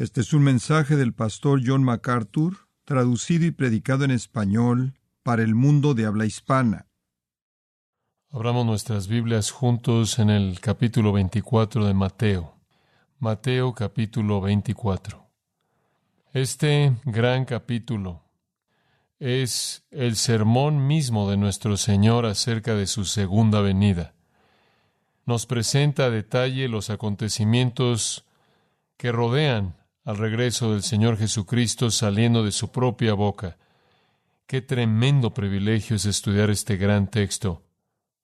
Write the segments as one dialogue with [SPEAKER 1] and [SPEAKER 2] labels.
[SPEAKER 1] Este es un mensaje del pastor John MacArthur, traducido y predicado en español para el mundo de habla hispana.
[SPEAKER 2] Abramos nuestras Biblias juntos en el capítulo 24 de Mateo. Mateo capítulo 24. Este gran capítulo es el sermón mismo de nuestro Señor acerca de su segunda venida. Nos presenta a detalle los acontecimientos que rodean al regreso del Señor Jesucristo saliendo de su propia boca. Qué tremendo privilegio es estudiar este gran texto.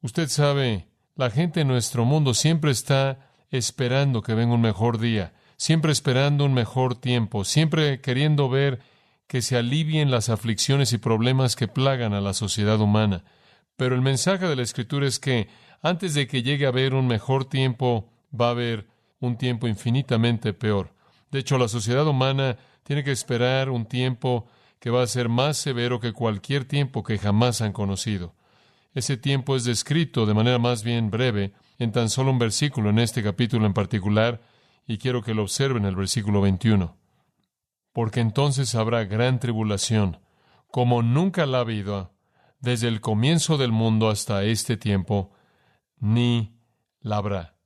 [SPEAKER 2] Usted sabe, la gente en nuestro mundo siempre está esperando que venga un mejor día, siempre esperando un mejor tiempo, siempre queriendo ver que se alivien las aflicciones y problemas que plagan a la sociedad humana. Pero el mensaje de la Escritura es que antes de que llegue a haber un mejor tiempo, va a haber un tiempo infinitamente peor. De hecho, la sociedad humana tiene que esperar un tiempo que va a ser más severo que cualquier tiempo que jamás han conocido. Ese tiempo es descrito de manera más bien breve en tan solo un versículo en este capítulo en particular, y quiero que lo observen en el versículo 21. Porque entonces habrá gran tribulación, como nunca la ha habido, desde el comienzo del mundo hasta este tiempo, ni la habrá.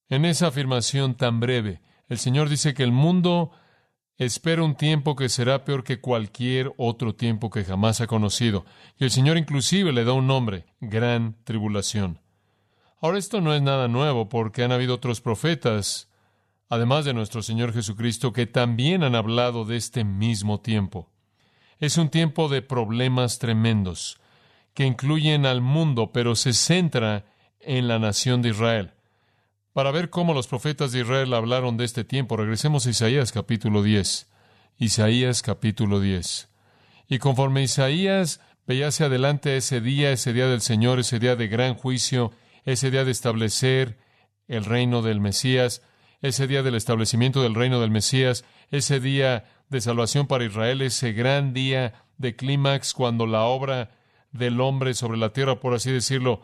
[SPEAKER 2] En esa afirmación tan breve, el Señor dice que el mundo espera un tiempo que será peor que cualquier otro tiempo que jamás ha conocido. Y el Señor inclusive le da un nombre, gran tribulación. Ahora, esto no es nada nuevo, porque han habido otros profetas, además de nuestro Señor Jesucristo, que también han hablado de este mismo tiempo. Es un tiempo de problemas tremendos, que incluyen al mundo, pero se centra en la nación de Israel. Para ver cómo los profetas de Israel hablaron de este tiempo, regresemos a Isaías capítulo 10. Isaías capítulo 10. Y conforme Isaías veía hacia adelante ese día del Señor, ese día de gran juicio, ese día de establecer el reino del Mesías, ese día del establecimiento del reino del Mesías, ese día de salvación para Israel, ese gran día de clímax cuando la obra del hombre sobre la tierra, por así decirlo,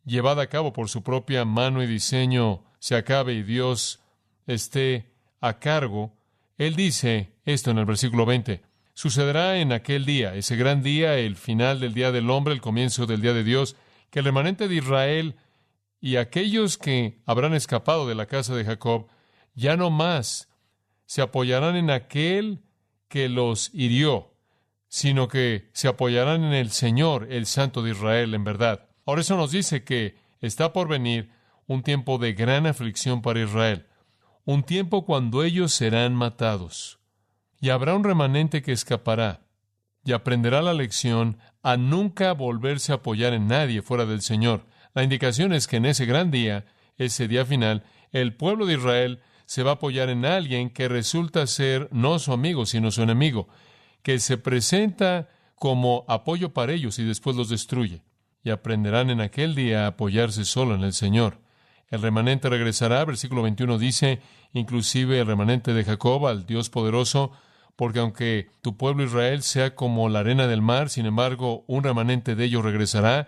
[SPEAKER 2] llevada a cabo por su propia mano y diseño, se acabe y Dios esté a cargo. Él dice esto en el versículo 20. Sucederá en aquel día, ese gran día, el final del día del hombre, el comienzo del día de Dios, que el remanente de Israel y aquellos que habrán escapado de la casa de Jacob ya no más se apoyarán en aquel que los hirió, sino que se apoyarán en el Señor, el Santo de Israel, en verdad. Ahora eso nos dice que está por venir un tiempo de gran aflicción para Israel, un tiempo cuando ellos serán matados. Y habrá un remanente que escapará y aprenderá la lección a nunca volverse a apoyar en nadie fuera del Señor. La indicación es que en ese gran día, ese día final, el pueblo de Israel se va a apoyar en alguien que resulta ser no su amigo, sino su enemigo, que se presenta como apoyo para ellos y después los destruye. Y aprenderán en aquel día a apoyarse solo en el Señor. El remanente regresará, versículo 21 dice, inclusive el remanente de Jacob, al Dios poderoso, porque aunque tu pueblo Israel sea como la arena del mar, sin embargo, un remanente de ellos regresará.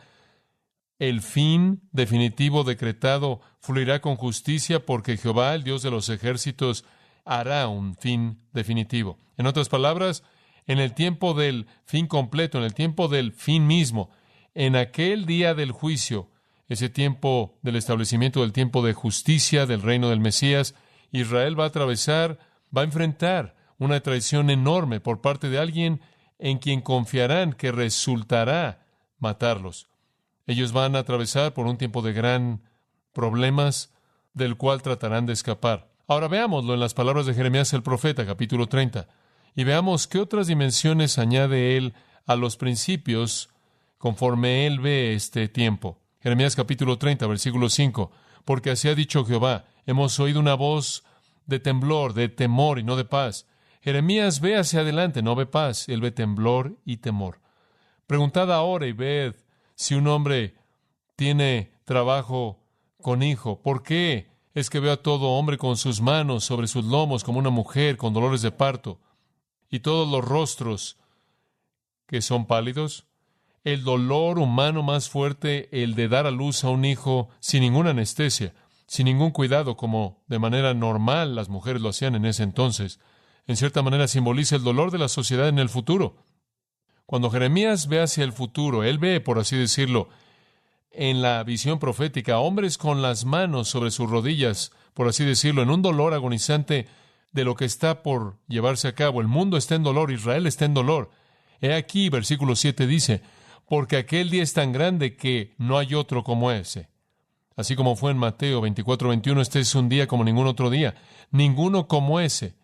[SPEAKER 2] El fin definitivo decretado fluirá con justicia, porque Jehová, el Dios de los ejércitos, hará un fin definitivo. En otras palabras, en el tiempo del fin completo, en el tiempo del fin mismo, en aquel día del juicio, ese tiempo del establecimiento del tiempo de justicia del reino del Mesías, Israel va a enfrentar una traición enorme por parte de alguien en quien confiarán que resultará matarlos. Ellos van a atravesar por un tiempo de gran problemas del cual tratarán de escapar. Ahora veámoslo en las palabras de Jeremías el profeta, capítulo 30, y veamos qué otras dimensiones añade él a los principios conforme él ve este tiempo. Jeremías capítulo 30, versículo 5. Porque así ha dicho Jehová, hemos oído una voz de temblor, de temor y no de paz. Jeremías ve hacia adelante, no ve paz, él ve temblor y temor. Preguntad ahora y ved si un hombre tiene trabajo con hijo. ¿Por qué es que veo a todo hombre con sus manos sobre sus lomos como una mujer con dolores de parto? Y todos los rostros que son pálidos. El dolor humano más fuerte, el de dar a luz a un hijo sin ninguna anestesia, sin ningún cuidado, como de manera normal las mujeres lo hacían en ese entonces. En cierta manera simboliza el dolor de la sociedad en el futuro. Cuando Jeremías ve hacia el futuro, él ve, por así decirlo, en la visión profética, hombres con las manos sobre sus rodillas, por así decirlo, en un dolor agonizante de lo que está por llevarse a cabo. El mundo está en dolor, Israel está en dolor. He aquí, versículo 7 dice, porque aquel día es tan grande que no hay otro como ese. Así como fue en Mateo 24:21, este es un día como ningún otro día, ninguno como ese.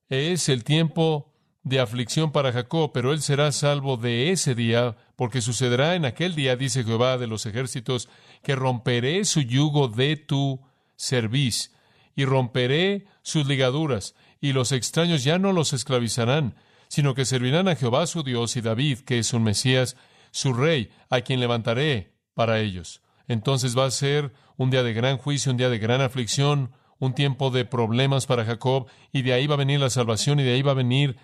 [SPEAKER 2] Es el tiempo de aflicción para Jacob, pero él será salvo de ese día, porque sucederá en aquel día, dice Jehová de los ejércitos, que romperé su yugo de tu cerviz, y romperé sus ligaduras, y los extraños ya no los esclavizarán, sino que servirán a Jehová su Dios y David, que es un Mesías, su rey, a quien levantaré para ellos. Entonces va a ser un día de gran juicio, un día de gran aflicción, un tiempo de problemas para Jacob, y de ahí va a venir la salvación, y de ahí va a venir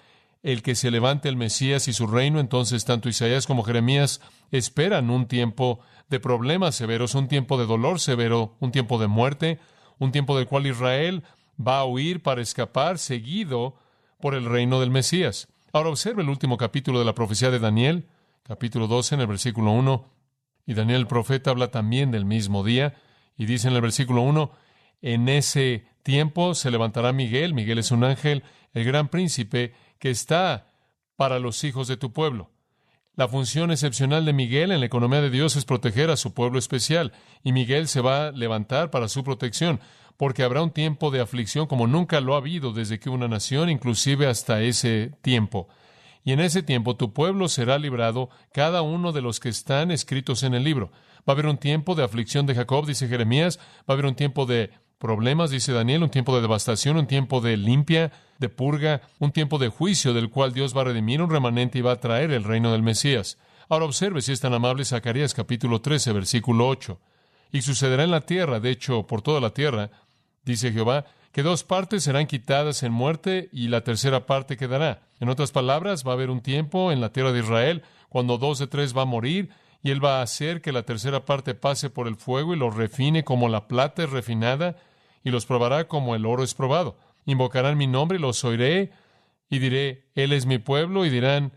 [SPEAKER 2] el que se levante el Mesías y su reino. Entonces tanto Isaías como Jeremías esperan un tiempo de problemas severos, un tiempo de dolor severo, un tiempo de muerte, un tiempo del cual Israel va a huir para escapar, seguido por el reino del Mesías. Ahora observe el último capítulo de la profecía de Daniel, capítulo 12, en el versículo 1. Y Daniel el profeta habla también del mismo día, y dice en el versículo 1, en ese tiempo se levantará Miguel. Miguel es un ángel, el gran príncipe, que está para los hijos de tu pueblo. La función excepcional de Miguel en la economía de Dios es proteger a su pueblo especial, y Miguel se va a levantar para su protección, porque habrá un tiempo de aflicción como nunca lo ha habido desde que hubo una nación, inclusive hasta ese tiempo. Y en ese tiempo tu pueblo será librado, cada uno de los que están escritos en el libro. Va a haber un tiempo de aflicción de Jacob, dice Jeremías, va a haber un tiempo de problemas, dice Daniel, un tiempo de devastación, un tiempo de limpia, de purga, un tiempo de juicio del cual Dios va a redimir un remanente y va a traer el reino del Mesías. Ahora observe, si es tan amable, Zacarías capítulo 13, versículo 8. Y sucederá en la tierra, de hecho, por toda la tierra, dice Jehová, que 2 partes serán quitadas en muerte y la tercera parte quedará. En otras palabras, va a haber un tiempo en la tierra de Israel cuando 2 de 3 va a morir, y Él va a hacer que la tercera parte pase por el fuego y los refine como la plata es refinada, y los probará como el oro es probado. Invocarán mi nombre y los oiré, y diré, Él es mi pueblo, y dirán,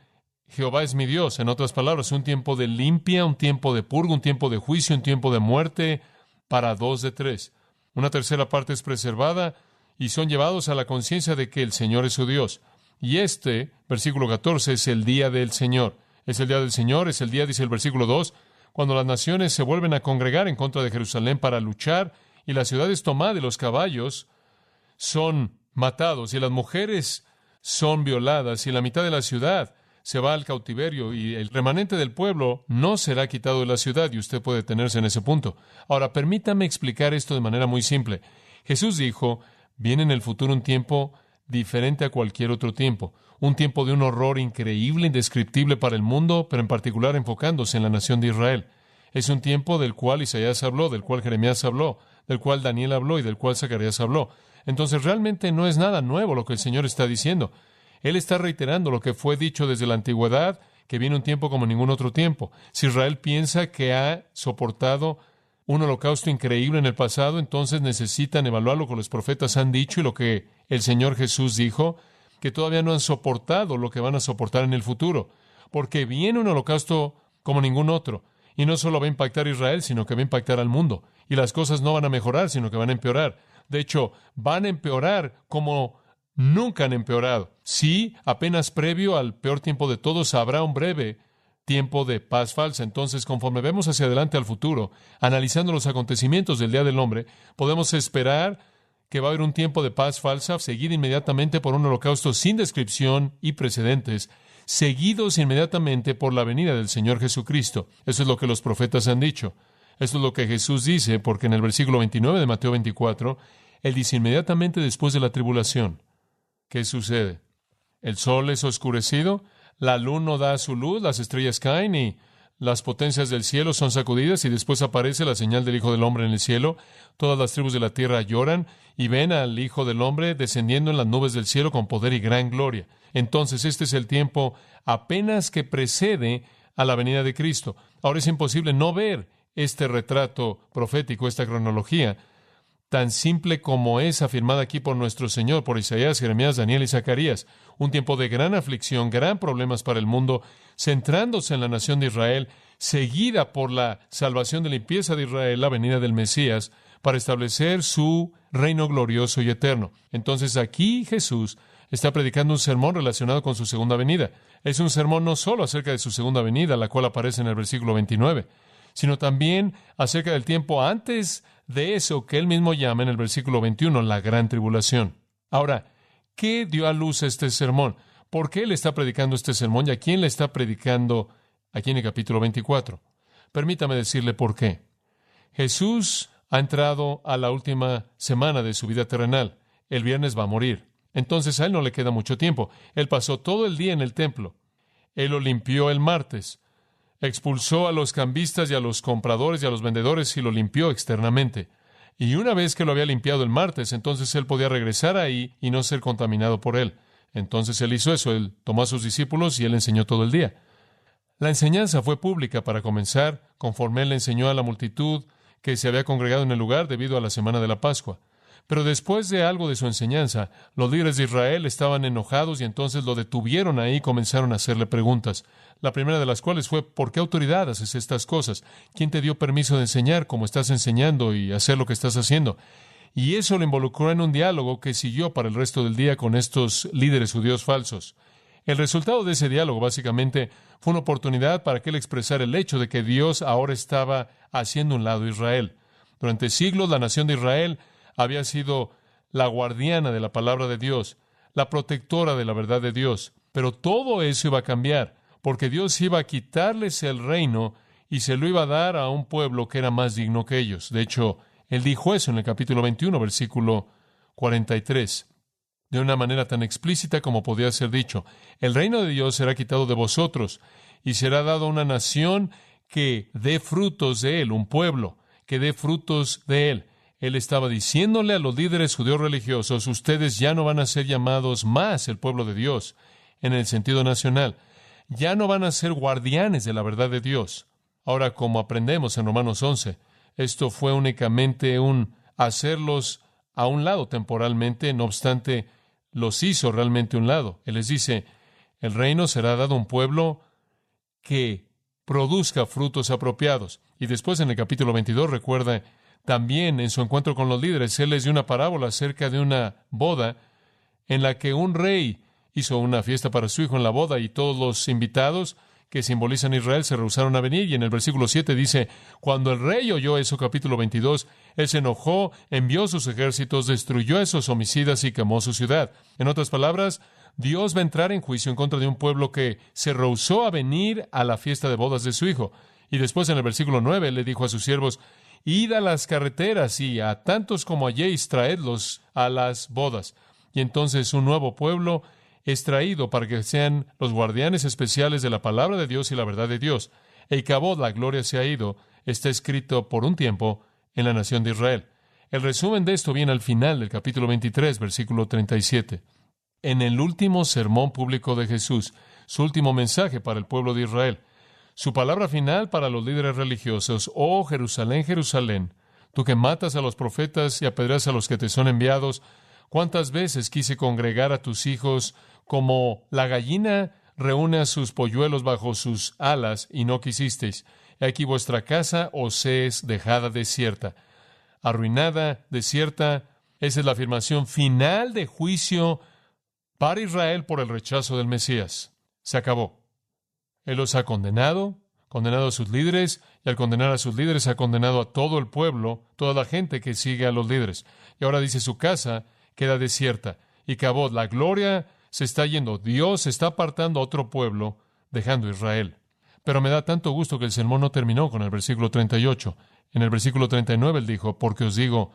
[SPEAKER 2] Jehová es mi Dios. En otras palabras, un tiempo de limpia, un tiempo de purga, un tiempo de juicio, un tiempo de muerte para 2 de 3. Una tercera parte es preservada, y son llevados a la conciencia de que el Señor es su Dios. Y este, versículo 14, es el día del Señor. Es el día del Señor, es el día, dice el versículo 2, cuando las naciones se vuelven a congregar en contra de Jerusalén para luchar, y la ciudad es tomada y los caballos son matados, y las mujeres son violadas, y la mitad de la ciudad se va al cautiverio, y el remanente del pueblo no será quitado de la ciudad, y usted puede detenerse en ese punto. Ahora, permítame explicar esto de manera muy simple. Jesús dijo, viene en el futuro un tiempo diferente a cualquier otro tiempo, un tiempo de un horror increíble, indescriptible para el mundo, pero en particular enfocándose en la nación de Israel. Es un tiempo del cual Isaías habló, del cual Jeremías habló, del cual Daniel habló y del cual Zacarías habló. Entonces realmente no es nada nuevo lo que el Señor está diciendo. Él está reiterando lo que fue dicho desde la antigüedad, que viene un tiempo como ningún otro tiempo. Si Israel piensa que ha soportado un holocausto increíble en el pasado, entonces necesitan evaluar lo que los profetas han dicho y lo que el Señor Jesús dijo, que todavía no han soportado lo que van a soportar en el futuro, porque viene un holocausto como ningún otro, y no solo va a impactar a Israel, sino que va a impactar al mundo, y las cosas no van a mejorar, sino que van a empeorar. De hecho, van a empeorar como nunca han empeorado. Sí, apenas previo al peor tiempo de todos, habrá un breve tiempo de paz falsa. Entonces, conforme vemos hacia adelante al futuro, analizando los acontecimientos del Día del Hombre, podemos esperar que va a haber un tiempo de paz falsa, seguido inmediatamente por un holocausto sin descripción y precedentes, seguidos inmediatamente por la venida del Señor Jesucristo. Eso es lo que los profetas han dicho. Eso es lo que Jesús dice, porque en el versículo 29 de Mateo 24, Él dice inmediatamente después de la tribulación, ¿qué sucede? El sol es oscurecido, la luna no da su luz, las estrellas caen y las potencias del cielo son sacudidas, y después aparece la señal del Hijo del Hombre en el cielo. Todas las tribus de la tierra lloran y ven al Hijo del Hombre descendiendo en las nubes del cielo con poder y gran gloria. Entonces este es el tiempo apenas que precede a la venida de Cristo. Ahora es imposible no ver este retrato profético, esta cronología, tan simple como es afirmada aquí por nuestro Señor, por Isaías, Jeremías, Daniel y Zacarías. Un tiempo de gran aflicción, gran problemas para el mundo, centrándose en la nación de Israel, seguida por la salvación de limpieza de Israel, la venida del Mesías, para establecer su reino glorioso y eterno. Entonces aquí Jesús está predicando un sermón relacionado con su segunda venida. Es un sermón no solo acerca de su segunda venida, la cual aparece en el versículo 29, sino también acerca del tiempo antes de eso que él mismo llama en el versículo 21, la gran tribulación. Ahora, ¿qué dio a luz este sermón? ¿Por qué él está predicando este sermón y a quién le está predicando aquí en el capítulo 24? Permítame decirle por qué. Jesús ha entrado a la última semana de su vida terrenal. El viernes va a morir. Entonces a él no le queda mucho tiempo. Él pasó todo el día en el templo. Él lo limpió el martes. Expulsó a los cambistas y a los compradores y a los vendedores y lo limpió externamente. Y una vez que lo había limpiado el martes, entonces él podía regresar ahí y no ser contaminado por él. Entonces él hizo eso. Él tomó a sus discípulos y él enseñó todo el día. La enseñanza fue pública para comenzar, conforme él le enseñó a la multitud que se había congregado en el lugar debido a la semana de la Pascua. Pero después de algo de su enseñanza, los líderes de Israel estaban enojados y entonces lo detuvieron ahí y comenzaron a hacerle preguntas. La primera de las cuales fue, ¿por qué autoridad haces estas cosas? ¿Quién te dio permiso de enseñar como estás enseñando y hacer lo que estás haciendo? Y eso lo involucró en un diálogo que siguió para el resto del día con estos líderes judíos falsos. El resultado de ese diálogo, básicamente, fue una oportunidad para que él expresara el hecho de que Dios ahora estaba haciendo un lado a Israel. Durante siglos, la nación de Israel había sido la guardiana de la palabra de Dios, la protectora de la verdad de Dios. Pero todo eso iba a cambiar, porque Dios iba a quitarles el reino y se lo iba a dar a un pueblo que era más digno que ellos. De hecho, él dijo eso en el capítulo 21, versículo 43. De una manera tan explícita como podía ser dicho. El reino de Dios será quitado de vosotros y será dado a una nación que dé frutos de él, un pueblo que dé frutos de él. Él estaba diciéndole a los líderes judíos religiosos, ustedes ya no van a ser llamados más el pueblo de Dios en el sentido nacional. Ya no van a ser guardianes de la verdad de Dios. Ahora, como aprendemos en Romanos 11, esto fue únicamente un hacerlos a un lado temporalmente, no obstante, los hizo realmente a un lado. Él les dice, el reino será dado a un pueblo que produzca frutos apropiados. Y después en el capítulo 22, recuerda, también en su encuentro con los líderes, él les dio una parábola acerca de una boda en la que un rey hizo una fiesta para su hijo en la boda y todos los invitados que simbolizan a Israel se rehusaron a venir. Y en el versículo 7 dice, cuando el rey oyó eso, capítulo 22, él se enojó, envió sus ejércitos, destruyó a esos homicidas y quemó su ciudad. En otras palabras, Dios va a entrar en juicio en contra de un pueblo que se rehusó a venir a la fiesta de bodas de su hijo. Y después en el versículo 9, él le dijo a sus siervos, id a las carreteras y a tantos como halléis, traedlos a las bodas. Y entonces un nuevo pueblo es traído para que sean los guardianes especiales de la palabra de Dios y la verdad de Dios. E Icabod, la gloria se ha ido, está escrito por un tiempo en la nación de Israel. El resumen de esto viene al final del capítulo 23, versículo 37. En el último sermón público de Jesús, su último mensaje para el pueblo de Israel, su palabra final para los líderes religiosos, oh Jerusalén, Jerusalén, tú que matas a los profetas y apedreas a los que te son enviados, ¿cuántas veces quise congregar a tus hijos como la gallina reúne a sus polluelos bajo sus alas y no quisisteis? He aquí vuestra casa os es dejada desierta. Arruinada, desierta, esa es la afirmación final de juicio para Israel por el rechazo del Mesías. Se acabó. Él los ha condenado a sus líderes, y al condenar a sus líderes ha condenado a todo el pueblo, toda la gente que sigue a los líderes. Y ahora dice, su casa queda desierta. Y Icabod, la gloria se está yendo. Dios se está apartando a otro pueblo, dejando a Israel. Pero me da tanto gusto que el sermón no terminó con el versículo 38. En el versículo 39 él dijo, porque os digo,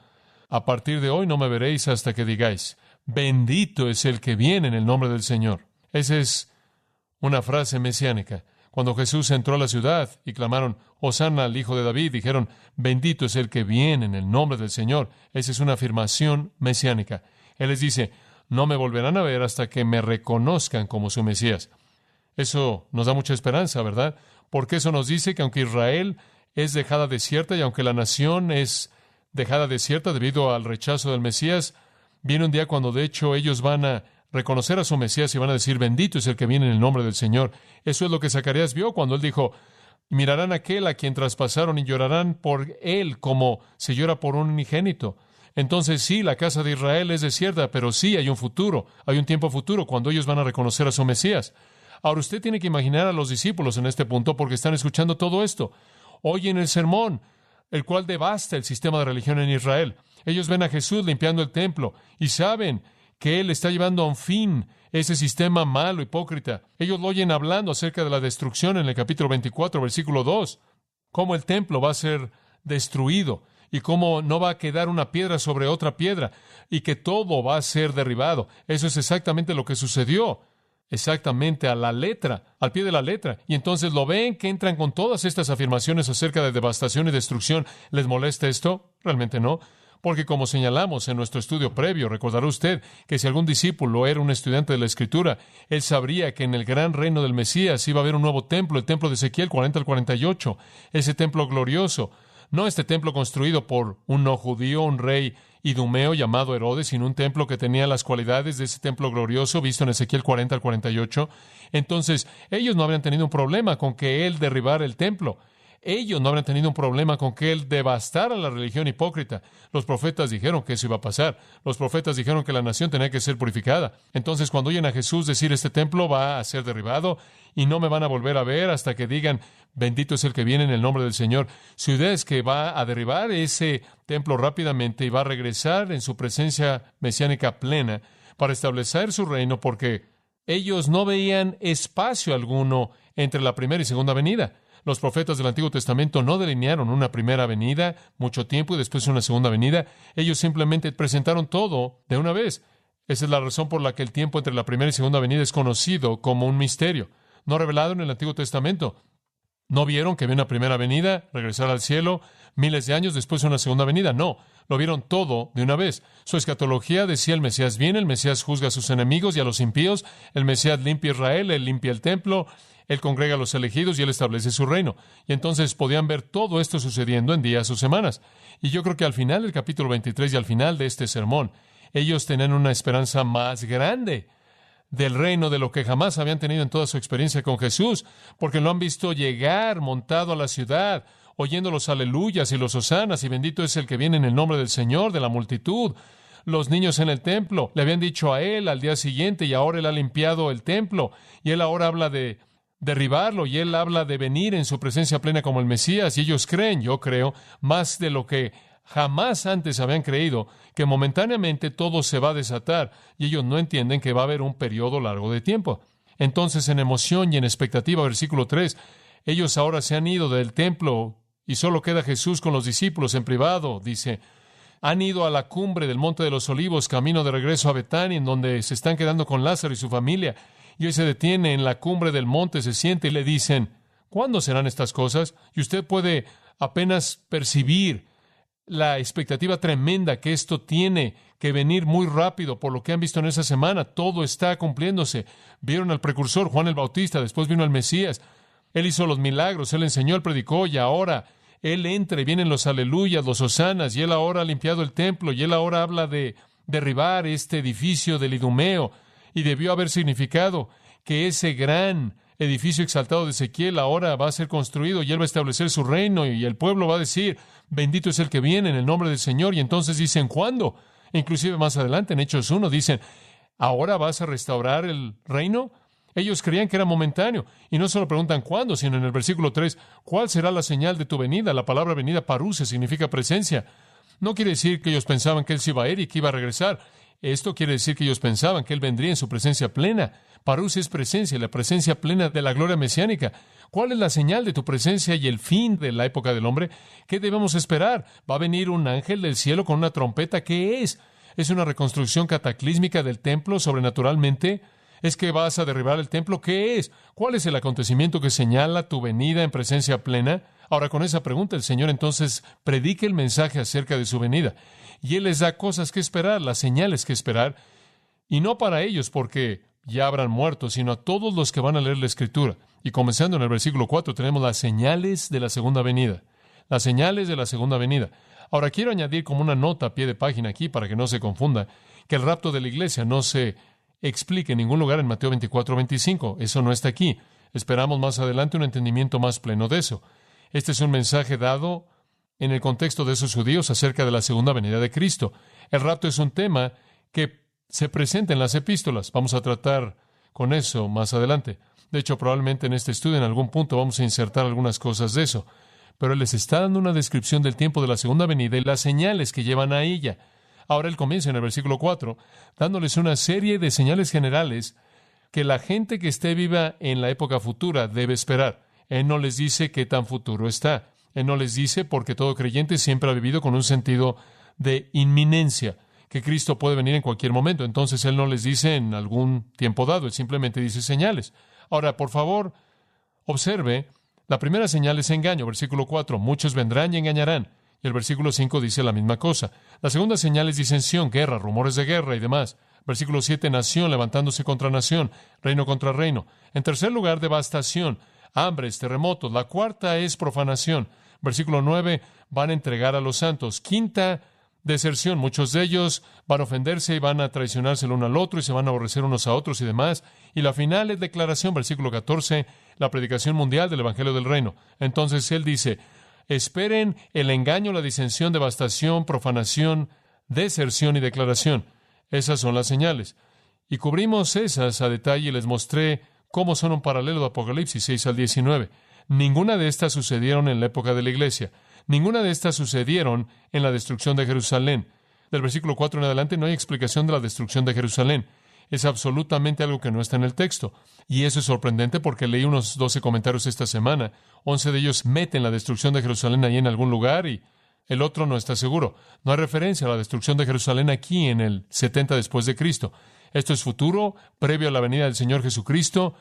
[SPEAKER 2] a partir de hoy no me veréis hasta que digáis, bendito es el que viene en el nombre del Señor. Esa es una frase mesiánica. Cuando Jesús entró a la ciudad y clamaron, Hosana al Hijo de David, dijeron, bendito es el que viene en el nombre del Señor. Esa es una afirmación mesiánica. Él les dice, no me volverán a ver hasta que me reconozcan como su Mesías. Eso nos da mucha esperanza, ¿verdad? Porque eso nos dice que aunque Israel es dejada desierta y aunque la nación es dejada desierta debido al rechazo del Mesías. Viene un día cuando de hecho ellos van a reconocer a su Mesías y van a decir, bendito es el que viene en el nombre del Señor. Eso es lo que Zacarías vio cuando él dijo, mirarán a aquel a quien traspasaron y llorarán por él como se llora por un unigénito. Entonces sí, la casa de Israel es desierta, pero sí hay un futuro, hay un tiempo futuro cuando ellos van a reconocer a su Mesías. Ahora usted tiene que imaginar a los discípulos en este punto porque están escuchando todo esto. Oyen el sermón, el cual devasta el sistema de religión en Israel. Ellos ven a Jesús limpiando el templo y saben que Él está llevando a un fin ese sistema malo, hipócrita. Ellos lo oyen hablando acerca de la destrucción en el capítulo 24, versículo 2. Cómo el templo va a ser destruido y cómo no va a quedar una piedra sobre otra piedra y que todo va a ser derribado. Eso es exactamente lo que sucedió. Exactamente a la letra, al pie de la letra. Y entonces lo ven que entran con todas estas afirmaciones acerca de devastación y destrucción. ¿Les molesta esto? Realmente no. Porque como señalamos en nuestro estudio previo, recordará usted que si algún discípulo era un estudiante de la Escritura, él sabría que en el gran reino del Mesías iba a haber un nuevo templo, el templo de Ezequiel 40 al 48, ese templo glorioso. No este templo construido por un no judío, un rey idumeo llamado Herodes, sino un templo que tenía las cualidades de ese templo glorioso visto en Ezequiel 40 al 48. Entonces, ellos no habrían tenido un problema con que él derribara el templo. Ellos no habrían tenido un problema con que él devastara la religión hipócrita. Los profetas dijeron que eso iba a pasar. Los profetas dijeron que la nación tenía que ser purificada. Entonces, cuando oyen a Jesús decir, este templo va a ser derribado y no me van a volver a ver hasta que digan, bendito es el que viene en el nombre del Señor. Su idea es que va a derribar ese templo rápidamente y va a regresar en su presencia mesiánica plena para establecer su reino, porque ellos no veían espacio alguno entre la primera y segunda venida. Los profetas del Antiguo Testamento no delinearon una primera venida, mucho tiempo, y después una segunda venida. Ellos simplemente presentaron todo de una vez. Esa es la razón por la que el tiempo entre la primera y segunda venida es conocido como un misterio, no revelado en el Antiguo Testamento. No vieron que había una primera venida, regresar al cielo, miles de años después una segunda venida. No, lo vieron todo de una vez. Su escatología decía, el Mesías viene, el Mesías juzga a sus enemigos y a los impíos, el Mesías limpia a Israel, Él limpia el templo, Él congrega a los elegidos y Él establece su reino. Y entonces podían ver todo esto sucediendo en días o semanas. Y yo creo que al final del capítulo 23 y al final de este sermón, ellos tenían una esperanza más grande del reino de lo que jamás habían tenido en toda su experiencia con Jesús, porque lo han visto llegar montado a la ciudad, oyendo los aleluyas y los hosanas, y bendito es el que viene en el nombre del Señor, de la multitud. Los niños en el templo le habían dicho a él al día siguiente, y ahora él ha limpiado el templo, y él ahora habla de derribarlo, y él habla de venir en su presencia plena como el Mesías, y ellos creen, yo creo, más de lo que jamás antes habían creído, que momentáneamente todo se va a desatar, y ellos no entienden que va a haber un periodo largo de tiempo. Entonces, en emoción y en expectativa, versículo 3, ellos ahora se han ido del templo, y solo queda Jesús con los discípulos en privado, dice. Han ido a la cumbre del Monte de los Olivos, camino de regreso a Betania, en donde se están quedando con Lázaro y su familia, y hoy se detiene en la cumbre del monte, se siente y le dicen, ¿cuándo serán estas cosas? Y usted puede apenas percibir la expectativa tremenda que esto tiene que venir muy rápido por lo que han visto en esa semana. Todo está cumpliéndose. Vieron al precursor, Juan el Bautista, después vino el Mesías. Él hizo los milagros, Él enseñó, Él predicó, y ahora Él entra y vienen los aleluyas, los hosanas, y Él ahora ha limpiado el templo, y Él ahora habla de derribar este edificio del Idumeo, y debió haber significado que ese gran edificio exaltado de Ezequiel ahora va a ser construido, y Él va a establecer su reino, y el pueblo va a decir, bendito es el que viene en el nombre del Señor. Y entonces dicen, ¿cuándo? Inclusive más adelante, en Hechos 1, dicen, ¿ahora vas a restaurar el reino? Ellos creían que era momentáneo. Y no solo preguntan cuándo, sino en el versículo 3, ¿cuál será la señal de tu venida? La palabra venida, paruse, significa presencia. No quiere decir que ellos pensaban que Él se iba a ir y que iba a regresar. Esto quiere decir que ellos pensaban que Él vendría en su presencia plena. Paruse es presencia, la presencia plena de la gloria mesiánica. ¿Cuál es la señal de tu presencia y el fin de la época del hombre? ¿Qué debemos esperar? ¿Va a venir un ángel del cielo con una trompeta? ¿Qué es? ¿Es una reconstrucción cataclísmica del templo sobrenaturalmente? ¿Es que vas a derribar el templo? ¿Qué es? ¿Cuál es el acontecimiento que señala tu venida en presencia plena? Ahora, con esa pregunta, el Señor entonces predica el mensaje acerca de su venida. Y Él les da cosas que esperar, las señales que esperar. Y no para ellos, porque ya habrán muerto, sino a todos los que van a leer la Escritura. Y comenzando en el versículo 4, tenemos las señales de la segunda venida. Las señales de la segunda venida. Ahora, quiero añadir como una nota a pie de página aquí para que no se confunda, que el rapto de la iglesia no se explica en ningún lugar en Mateo 24:25. Eso no está aquí. Esperamos más adelante un entendimiento más pleno de eso. Este es un mensaje dado en el contexto de esos judíos acerca de la segunda venida de Cristo. El rapto es un tema que se presenta en las epístolas. Vamos a tratar con eso más adelante. De hecho, probablemente en este estudio en algún punto vamos a insertar algunas cosas de eso. Pero Él les está dando una descripción del tiempo de la segunda venida y las señales que llevan a ella. Ahora Él comienza en el versículo 4, dándoles una serie de señales generales que la gente que esté viva en la época futura debe esperar. Él no les dice qué tan futuro está. Él no les dice porque todo creyente siempre ha vivido con un sentido de inminencia, que Cristo puede venir en cualquier momento. Entonces Él no les dice en algún tiempo dado, Él simplemente dice señales. Ahora, por favor, observe, la primera señal es engaño, versículo 4, muchos vendrán y engañarán. Y el versículo 5 dice la misma cosa. La segunda señal es disensión, guerra, rumores de guerra y demás. Versículo 7, nación levantándose contra nación, reino contra reino. En tercer lugar, devastación, hambres, terremotos. La cuarta es profanación. Versículo 9, van a entregar a los santos. Quinta, deserción. Muchos de ellos van a ofenderse y van a traicionarse el uno al otro y se van a aborrecer unos a otros y demás. Y la final es declaración, versículo 14, la predicación mundial del Evangelio del Reino. Entonces Él dice, esperen el engaño, la disensión, devastación, profanación, deserción y declaración. Esas son las señales. Y cubrimos esas a detalle y les mostré cómo son un paralelo de Apocalipsis 6 al 19. Ninguna de estas sucedieron en la época de la iglesia. Ninguna de estas sucedieron en la destrucción de Jerusalén. Del versículo 4 en adelante no hay explicación de la destrucción de Jerusalén. Es absolutamente algo que no está en el texto. Y eso es sorprendente porque leí unos 12 comentarios esta semana. 11 de ellos meten la destrucción de Jerusalén ahí en algún lugar y el otro no está seguro. No hay referencia a la destrucción de Jerusalén aquí en el 70 después de Cristo. Esto es futuro, previo a la venida del Señor Jesucristo.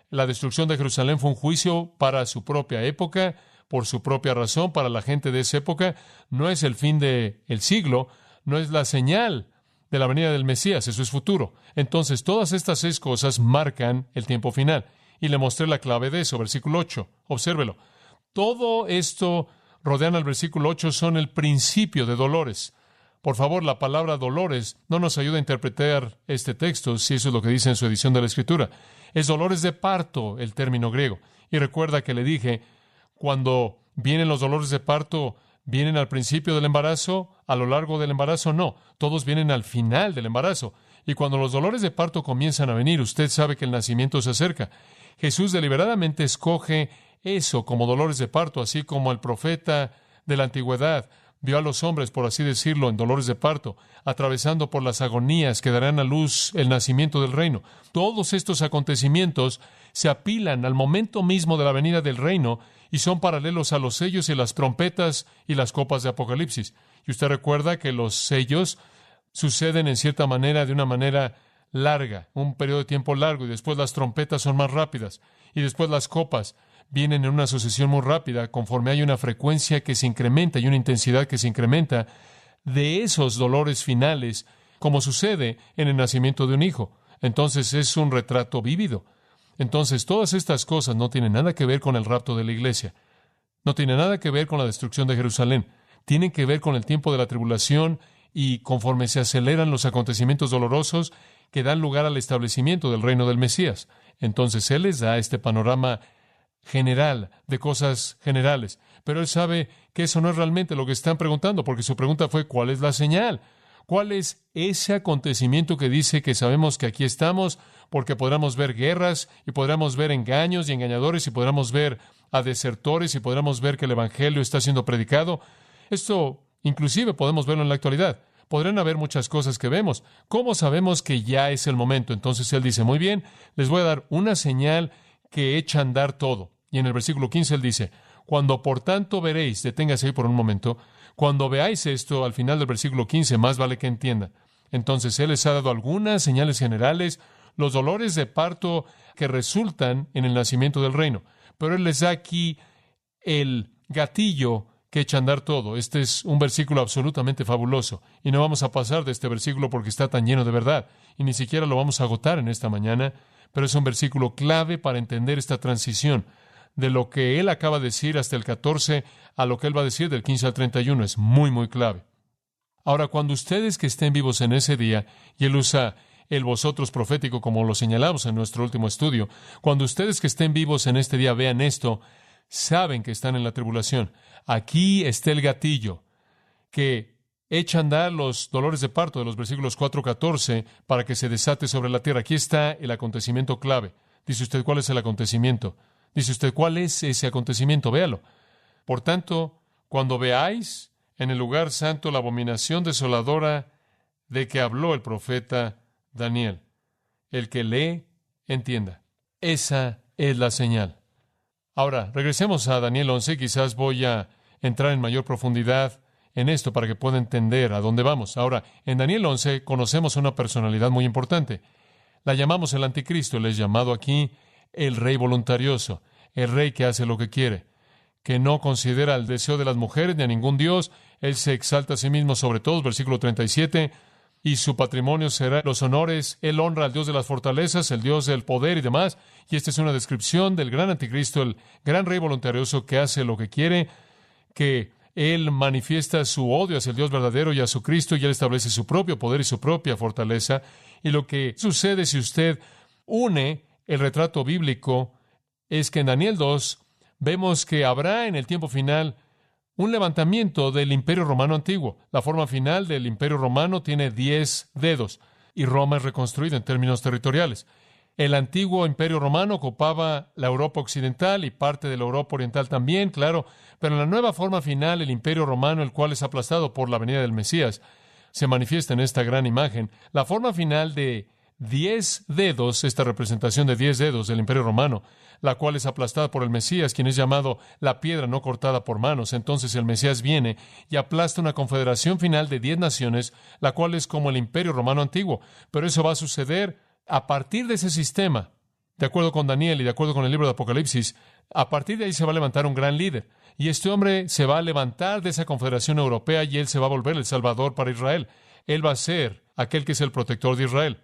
[SPEAKER 2] La destrucción de Jerusalén fue un juicio para su propia época, por su propia razón, para la gente de esa época. No es el fin del siglo, no es la señal de la venida del Mesías, eso es futuro. Entonces, todas estas 6 cosas marcan el tiempo final. Y le mostré la clave de eso, versículo 8. Obsérvelo. Todo esto rodean al versículo 8 son el principio de dolores. Por favor, la palabra dolores no nos ayuda a interpretar este texto, si eso es lo que dice en su edición de la Escritura. Es dolores de parto, el término griego. Y recuerda que le dije, cuando vienen los dolores de parto, ¿vienen al principio del embarazo? ¿A lo largo del embarazo? No, todos vienen al final del embarazo. Y cuando los dolores de parto comienzan a venir, usted sabe que el nacimiento se acerca. Jesús deliberadamente escoge eso como dolores de parto, así como el profeta de la antigüedad vio a los hombres, por así decirlo, en dolores de parto, atravesando por las agonías que darán a luz el nacimiento del reino. Todos estos acontecimientos se apilan al momento mismo de la venida del reino y son paralelos a los sellos y las trompetas y las copas de Apocalipsis. Y usted recuerda que los sellos suceden en cierta manera, de una manera larga, un periodo de tiempo largo, y después las trompetas son más rápidas, y después las copas vienen en una sucesión muy rápida, conforme hay una frecuencia que se incrementa y una intensidad que se incrementa de esos dolores finales, como sucede en el nacimiento de un hijo. Entonces es un retrato vívido. Entonces todas estas cosas no tienen nada que ver con el rapto de la iglesia. No tienen nada que ver con la destrucción de Jerusalén. Tienen que ver con el tiempo de la tribulación y conforme se aceleran los acontecimientos dolorosos que dan lugar al establecimiento del reino del Mesías. Entonces Él les da este panorama general, de cosas generales. Pero Él sabe que eso no es realmente lo que están preguntando, porque su pregunta fue, ¿cuál es la señal? ¿Cuál es ese acontecimiento que dice que sabemos que aquí estamos? Porque podremos ver guerras, y podremos ver engaños y engañadores, y podremos ver a desertores, y podremos ver que el Evangelio está siendo predicado. Esto, inclusive, podemos verlo en la actualidad. Podrán haber muchas cosas que vemos. ¿Cómo sabemos que ya es el momento? Entonces Él dice, muy bien, les voy a dar una señal que echa a andar todo. Y en el versículo 15 Él dice, cuando por tanto veréis, deténgase ahí por un momento, cuando veáis esto, al final del versículo 15, más vale que entienda. Entonces Él les ha dado algunas señales generales, los dolores de parto que resultan en el nacimiento del reino. Pero Él les da aquí el gatillo que echa a andar todo. Este es un versículo absolutamente fabuloso. Y no vamos a pasar de este versículo porque está tan lleno de verdad. Y ni siquiera lo vamos a agotar en esta mañana. Pero es un versículo clave para entender esta transición de lo que él acaba de decir hasta el 14 a lo que él va a decir del 15 al 31. Es muy, muy clave. Ahora, cuando ustedes que estén vivos en ese día, y él usa el vosotros profético como lo señalamos en nuestro último estudio, cuando ustedes que estén vivos en este día vean esto, saben que están en la tribulación. Aquí está el gatillo que echa a andar los dolores de parto de los versículos 4 a 14 para que se desate sobre la tierra. Aquí está el acontecimiento clave. Dice usted, ¿cuál es el acontecimiento? Dice usted, ¿cuál es ese acontecimiento? Véalo. Por tanto, cuando veáis en el lugar santo la abominación desoladora de que habló el profeta Daniel, el que lee, entienda. Esa es la señal. Ahora, regresemos a Daniel 11. Quizás voy a entrar en mayor profundidad en esto para que pueda entender a dónde vamos. Ahora, en Daniel 11 conocemos una personalidad muy importante. La llamamos el anticristo. Él es llamado aquí el rey voluntarioso, el rey que hace lo que quiere, que no considera el deseo de las mujeres ni a ningún dios. Él se exalta a sí mismo sobre todos, versículo 37, y su patrimonio será los honores. Él honra al Dios de las fortalezas, el Dios del poder y demás. Y esta es una descripción del gran anticristo, el gran rey voluntarioso que hace lo que quiere, que él manifiesta su odio hacia el Dios verdadero y a su Cristo, y él establece su propio poder y su propia fortaleza. Y lo que sucede si usted une el retrato bíblico es que en Daniel 2 vemos que habrá en el tiempo final un levantamiento del Imperio Romano antiguo. La forma final del Imperio Romano tiene 10 dedos y Roma es reconstruida en términos territoriales. El antiguo Imperio Romano ocupaba la Europa occidental y parte de la Europa oriental también, claro, pero en la nueva forma final el Imperio Romano, el cual es aplastado por la venida del Mesías, se manifiesta en esta gran imagen. La forma final de 10 dedos, esta representación de 10 dedos del Imperio Romano, la cual es aplastada por el Mesías, quien es llamado la piedra no cortada por manos. Entonces el Mesías viene y aplasta una confederación final de 10 naciones, la cual es como el Imperio Romano antiguo. Pero eso va a suceder a partir de ese sistema, de acuerdo con Daniel y de acuerdo con el libro de Apocalipsis. A partir de ahí se va a levantar un gran líder. Y este hombre se va a levantar de esa confederación europea y él se va a volver el Salvador para Israel. Él va a ser aquel que es el protector de Israel.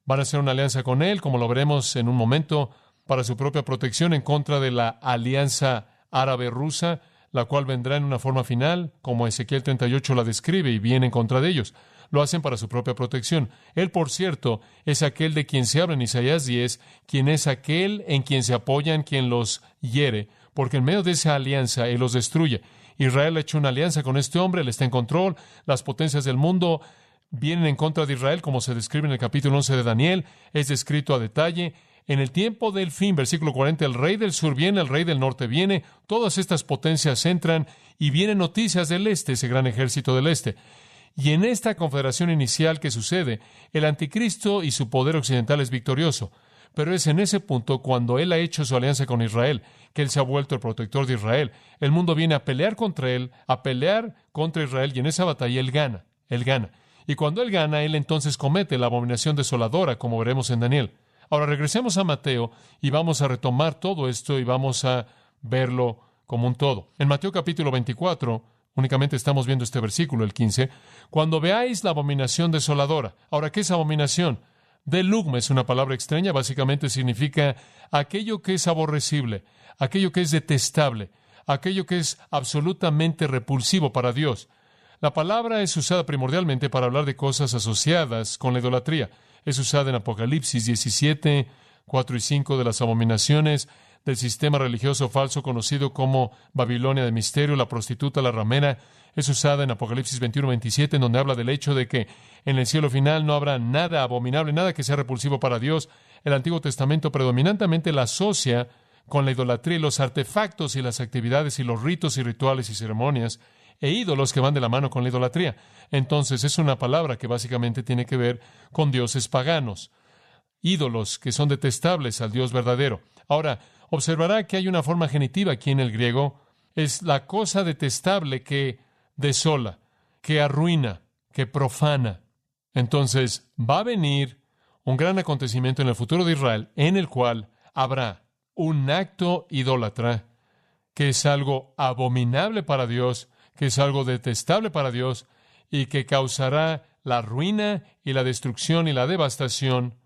[SPEAKER 2] Van a hacer una alianza con él, como lo veremos en un momento, para su propia protección en contra de la alianza árabe-rusa, la cual vendrá en una forma final, como Ezequiel 38 la describe, y viene en contra de ellos. Lo hacen para su propia protección. Él, por cierto, es aquel de quien se habla en Isaías 10, quien es aquel en quien se apoyan, quien los hiere, porque en medio de esa alianza Él los destruye. Israel ha hecho una alianza con este hombre, Él está en control, las potencias del mundo vienen en contra de Israel, como se describe en el capítulo 11 de Daniel, es descrito a detalle. En el tiempo del fin, versículo 40, el rey del sur viene, el rey del norte viene, todas estas potencias entran y vienen noticias del este, ese gran ejército del este. Y en esta confederación inicial que sucede, el anticristo y su poder occidental es victorioso. Pero es en ese punto, cuando él ha hecho su alianza con Israel, que él se ha vuelto el protector de Israel. El mundo viene a pelear contra él, a pelear contra Israel, y en esa batalla él gana, él gana. Y cuando él gana, él entonces comete la abominación desoladora, como veremos en Daniel. Ahora regresemos a Mateo y vamos a retomar todo esto y vamos a verlo como un todo. En Mateo capítulo 24, únicamente estamos viendo este versículo, el 15, cuando veáis la abominación desoladora. Ahora, ¿qué es abominación? Delugma es una palabra extraña, básicamente significa aquello que es aborrecible, aquello que es detestable, aquello que es absolutamente repulsivo para Dios. La palabra es usada primordialmente para hablar de cosas asociadas con la idolatría. Es usada en Apocalipsis 17, 4 y 5 de las abominaciones del sistema religioso falso conocido como Babilonia de misterio, la prostituta, la ramera. Es usada en Apocalipsis 21, 27, en donde habla del hecho de que en el cielo final no habrá nada abominable, nada que sea repulsivo para Dios. El Antiguo Testamento predominantemente la asocia con la idolatría y los artefactos y las actividades y los ritos y rituales y ceremonias e ídolos que van de la mano con la idolatría. Entonces es una palabra que básicamente tiene que ver con dioses paganos, ídolos que son detestables al Dios verdadero. Ahora, observará que hay una forma genitiva aquí en el griego. Es la cosa detestable que desola, que arruina, que profana. Entonces va a venir un gran acontecimiento en el futuro de Israel en el cual habrá un acto idólatra que es algo abominable para Dios, que es algo detestable para Dios y que causará la ruina y la destrucción y la devastación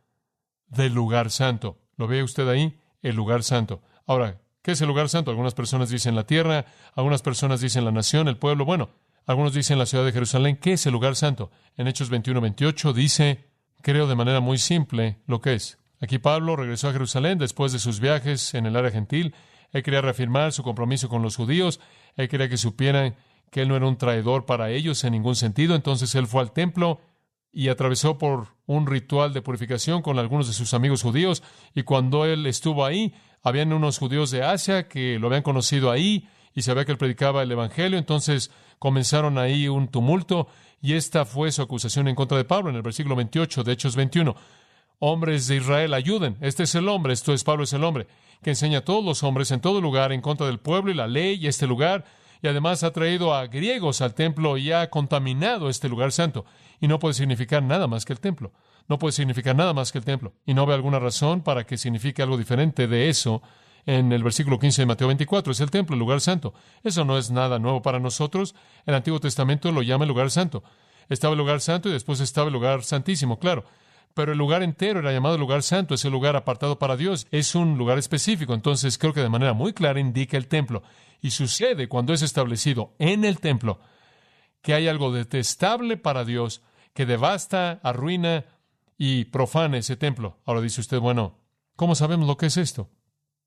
[SPEAKER 2] del lugar santo. ¿Lo ve usted ahí? El lugar santo. Ahora, ¿Qué es el lugar santo? Algunas personas dicen la tierra, algunas personas dicen la nación, el pueblo. Bueno, algunos dicen la ciudad de Jerusalén. ¿Qué es el lugar santo? En Hechos 21-28 dice, creo de manera muy simple, lo que es. Aquí Pablo regresó a Jerusalén después de sus viajes en el área gentil. Él quería reafirmar su compromiso con los judíos. Él quería que supieran que él no era un traidor para ellos en ningún sentido. Entonces él fue al templo y atravesó por un ritual de purificación con algunos de sus amigos judíos. Y cuando él estuvo ahí, habían unos judíos de Asia que lo habían conocido ahí y sabía que él predicaba el evangelio. Entonces comenzaron ahí un tumulto y esta fue su acusación en contra de Pablo en el versículo 28 de Hechos 21. Hombres de Israel, ayuden. Este es el hombre, esto es Pablo, es el hombre que enseña a todos los hombres en todo lugar en contra del pueblo y la ley y este lugar. Y además ha traído a griegos al templo y ha contaminado este lugar santo. Y no puede significar nada más que el templo. No puede significar nada más que el templo. Y no ve alguna razón para que signifique algo diferente de eso en el versículo 15 de Mateo 24. Es el templo, el lugar santo. Eso no es nada nuevo para nosotros. El Antiguo Testamento lo llama el lugar santo. Estaba el lugar santo y después estaba el lugar santísimo, claro. Pero el lugar entero era llamado lugar santo, es el lugar apartado para Dios, es un lugar específico. Entonces creo que de manera muy clara indica el templo. Y sucede cuando es establecido en el templo que hay algo detestable para Dios que devasta, arruina y profana ese templo. Ahora dice usted, bueno, ¿cómo sabemos lo que es esto?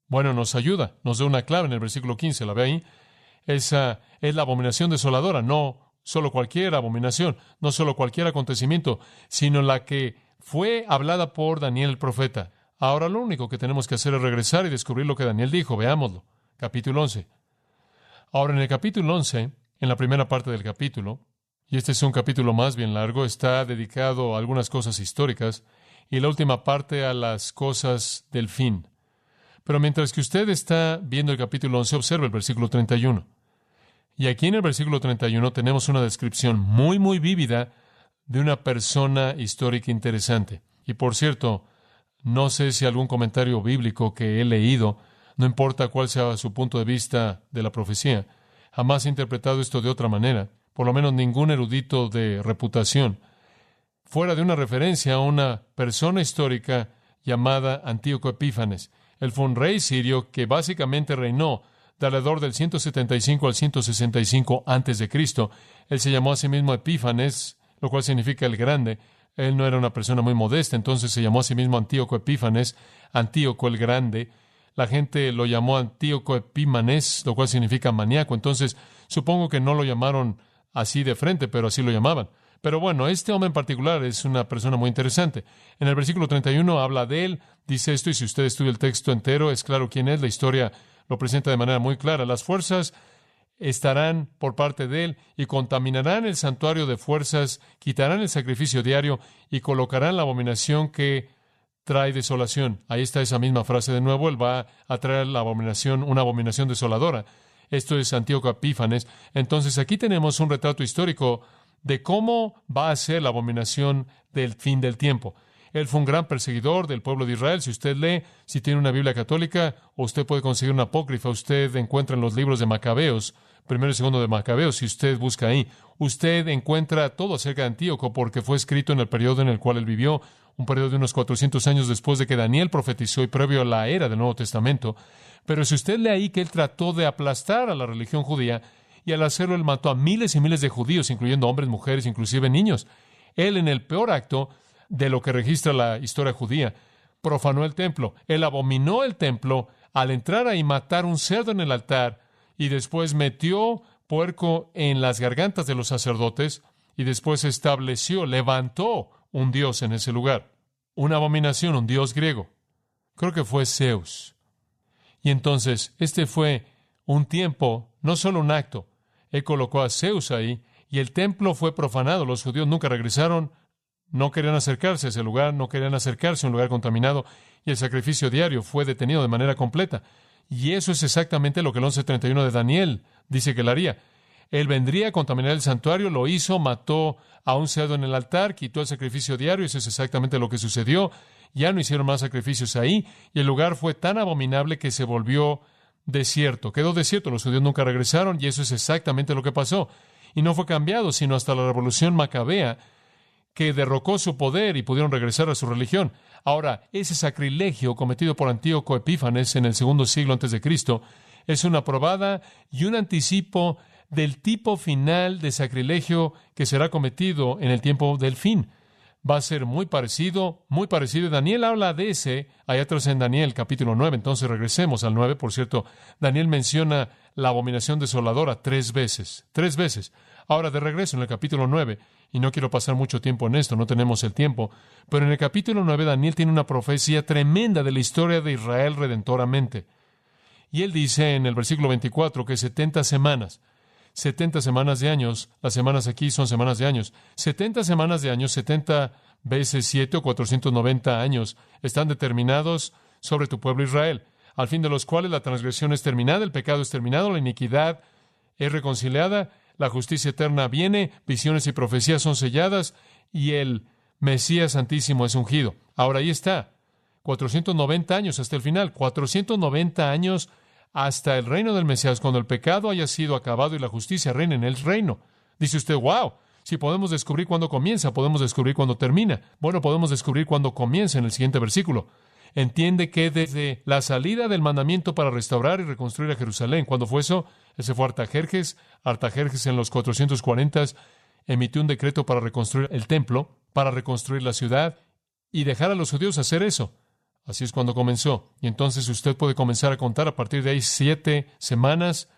[SPEAKER 2] Bueno, nos ayuda, nos da una clave en el versículo 15, ¿la ve ahí? Esa es la abominación desoladora, no solo cualquier abominación, no solo cualquier acontecimiento, sino la que fue hablada por Daniel el profeta. Ahora lo único que tenemos que hacer es regresar y descubrir lo que Daniel dijo. Veámoslo. Capítulo 11. Ahora en el capítulo 11, en la primera parte del capítulo, y este es un capítulo más bien largo, está dedicado a algunas cosas históricas y la última parte a las cosas del fin. Pero mientras que usted está viendo el capítulo 11, observa el versículo 31. Y aquí en el versículo 31 tenemos una descripción muy, muy vívida de una persona histórica interesante. Y por cierto, no sé si algún comentario bíblico que he leído, no importa cuál sea su punto de vista de la profecía, jamás he interpretado esto de otra manera, por lo menos ningún erudito de reputación, fuera de una referencia a una persona histórica llamada Antíoco Epífanes. Él fue un rey sirio que básicamente reinó de alrededor del 175 al 165 antes de Cristo. Él se llamó a sí mismo Epífanes, lo cual significa el grande. Él no era una persona muy modesta, entonces se llamó a sí mismo Antíoco Epífanes, Antíoco el Grande. La gente lo llamó Antíoco Epímanes, lo cual significa maníaco. Entonces, supongo que no lo llamaron así de frente, pero así lo llamaban. Pero bueno, este hombre en particular es una persona muy interesante. En el versículo 31 habla de él, dice esto, y si usted estudia el texto entero, es claro quién es. La historia lo presenta de manera muy clara. Las fuerzas estarán por parte de él y contaminarán el santuario de fuerzas, quitarán el sacrificio diario y colocarán la abominación que trae desolación. Ahí está esa misma frase de nuevo. Él va a traer la abominación, una abominación desoladora. Esto es Antíoco Epífanes. Entonces aquí tenemos un retrato histórico de cómo va a ser la abominación del fin del tiempo. Él fue un gran perseguidor del pueblo de Israel. Si usted lee, si tiene una Biblia católica, o usted puede conseguir una apócrifa, usted encuentra en los libros de Macabeos, primero y segundo de Macabeos, si usted busca ahí, usted encuentra todo acerca de Antíoco porque fue escrito en el periodo en el cual él vivió, un periodo de unos 400 años después de que Daniel profetizó y previo a la era del Nuevo Testamento. Pero si usted lee ahí que él trató de aplastar a la religión judía, y al hacerlo él mató a miles y miles de judíos, incluyendo hombres, mujeres, inclusive niños. Él, en el peor acto de lo que registra la historia judía, profanó el templo. Él abominó el templo al entrar ahí, matar un cerdo en el altar, y después metió puerco en las gargantas de los sacerdotes, y después estableció, levantó un dios en ese lugar. Una abominación, un dios griego. Creo que fue Zeus. Y entonces, este fue un tiempo, no solo un acto. Él colocó a Zeus ahí, y el templo fue profanado. Los judíos nunca regresaron, no querían acercarse a ese lugar, no querían acercarse a un lugar contaminado, y el sacrificio diario fue detenido de manera completa. Y eso es exactamente lo que el 11:31 de Daniel dice que él haría. Él vendría a contaminar el santuario, lo hizo, mató a un cerdo en el altar, quitó el sacrificio diario, eso es exactamente lo que sucedió. Ya no hicieron más sacrificios ahí, y el lugar fue tan abominable que se volvió desierto. Quedó desierto, los judíos nunca regresaron, y eso es exactamente lo que pasó. Y no fue cambiado, sino hasta la revolución macabea, que derrocó su poder y pudieron regresar a su religión. Ahora, ese sacrilegio cometido por Antíoco Epífanes en el segundo siglo antes de Cristo es una probada y un anticipo del tipo final de sacrilegio que será cometido en el tiempo del fin. Va a ser muy parecido, muy parecido. Daniel habla de ese, hay atrás en Daniel capítulo 9, entonces regresemos al 9. Por cierto, Daniel menciona la abominación desoladora 3 veces. Ahora, de regreso en el capítulo 9, y no quiero pasar mucho tiempo en esto, no tenemos el tiempo, pero en el capítulo 9 Daniel tiene una profecía tremenda de la historia de Israel redentoramente. Y él dice en el versículo 24 que 70 semanas de años, las semanas aquí son semanas de años, 70 semanas de años, 70 veces 7 o 490 años, están determinados sobre tu pueblo Israel, al fin de los cuales la transgresión es terminada, el pecado es terminado, la iniquidad es reconciliada, la justicia eterna viene, visiones y profecías son selladas, y el Mesías Santísimo es ungido. Ahora ahí está, 490 años hasta el final, 490 años hasta el reino del Mesías, cuando el pecado haya sido acabado y la justicia reine en el reino. Dice usted, wow, si podemos descubrir cuándo comienza, podemos descubrir cuándo termina. Bueno, podemos descubrir cuándo comienza en el siguiente versículo. Entiende que desde la salida del mandamiento para restaurar y reconstruir a Jerusalén, ¿cuándo fue eso? Ese fue Artajerjes. Artajerjes en los 440 emitió un decreto para reconstruir el templo, para reconstruir la ciudad y dejar a los judíos hacer eso. Así es cuando comenzó. Y entonces usted puede comenzar a contar a partir de ahí 7 semanas.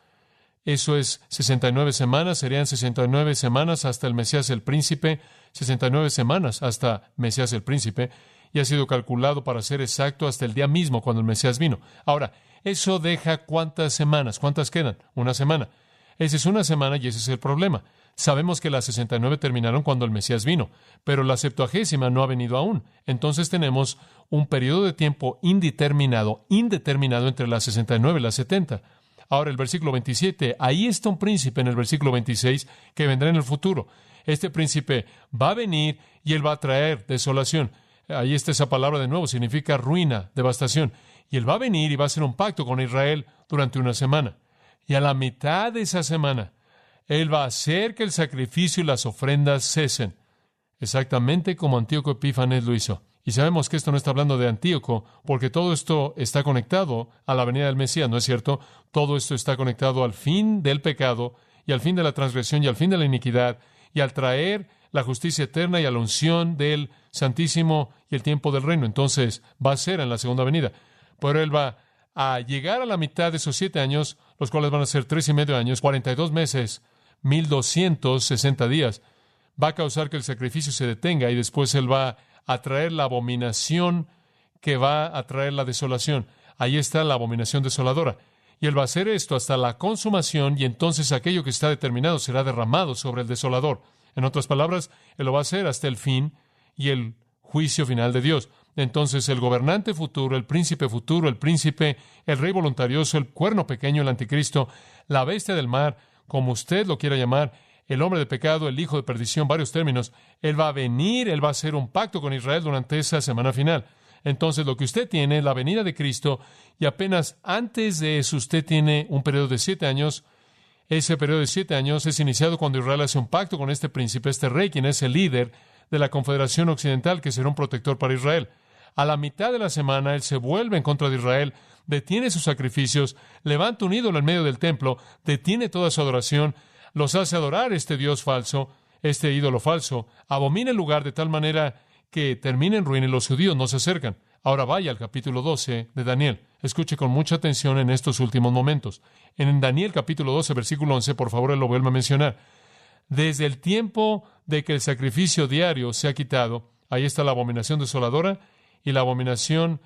[SPEAKER 2] Eso es 69 semanas. Serían 69 semanas hasta el Mesías el Príncipe. 69 semanas hasta Mesías el Príncipe. Y ha sido calculado para ser exacto hasta el día mismo cuando el Mesías vino. Ahora, eso deja ¿cuántas semanas? ¿Cuántas quedan? 1 semana. Esa es 1 semana y ese es el problema. Sabemos que las 69 terminaron cuando el Mesías vino, pero la 70ª no ha venido aún. Entonces tenemos un periodo de tiempo indeterminado entre las 69 y las 70. Ahora el versículo 27, ahí está un príncipe en el versículo 26 que vendrá en el futuro. Este príncipe va a venir y él va a traer desolación. Ahí está esa palabra de nuevo, significa ruina, devastación. Y él va a venir y va a hacer un pacto con Israel durante 1 semana. Y a la mitad de esa semana, él va a hacer que el sacrificio y las ofrendas cesen, exactamente como Antíoco Epífanes lo hizo. Y sabemos que esto no está hablando de Antíoco, porque todo esto está conectado a la venida del Mesías, ¿no es cierto? Todo esto está conectado al fin del pecado, y al fin de la transgresión, y al fin de la iniquidad, y al traer la justicia eterna y a la unción del Santísimo y el tiempo del reino. Entonces, va a ser en la segunda venida. Pero él va a llegar a la mitad de esos 7 años, los cuales van a ser 3,5 años, 42 meses, 1,260 días. Va a causar que el sacrificio se detenga y después él va a traer la abominación que va a traer la desolación. Ahí está la abominación desoladora. Y él va a hacer esto hasta la consumación y entonces aquello que está determinado será derramado sobre el desolador. En otras palabras, él lo va a hacer hasta el fin y el juicio final de Dios. Entonces el gobernante futuro, el príncipe, el rey voluntarioso, el cuerno pequeño, el anticristo, la bestia del mar, como usted lo quiera llamar, el hombre de pecado, el hijo de perdición, varios términos, él va a venir, él va a hacer un pacto con Israel durante esa semana final. Entonces lo que usted tiene es la venida de Cristo y apenas antes de eso usted tiene un periodo de 7 años. Ese periodo de 7 años es iniciado cuando Israel hace un pacto con este príncipe, este rey, quien es el líder de la Confederación Occidental, que será un protector para Israel. A la mitad de la semana, él se vuelve en contra de Israel, detiene sus sacrificios, levanta un ídolo en medio del templo, detiene toda su adoración, los hace adorar este Dios falso, este ídolo falso, abomina el lugar de tal manera que termina en ruina y los judíos no se acercan. Ahora vaya al capítulo 12 de Daniel. Escuche con mucha atención en estos últimos momentos. En Daniel capítulo 12, versículo 11, por favor, él lo vuelve a mencionar. Desde el tiempo de que el sacrificio diario se ha quitado, ahí está la abominación desoladora, y la abominación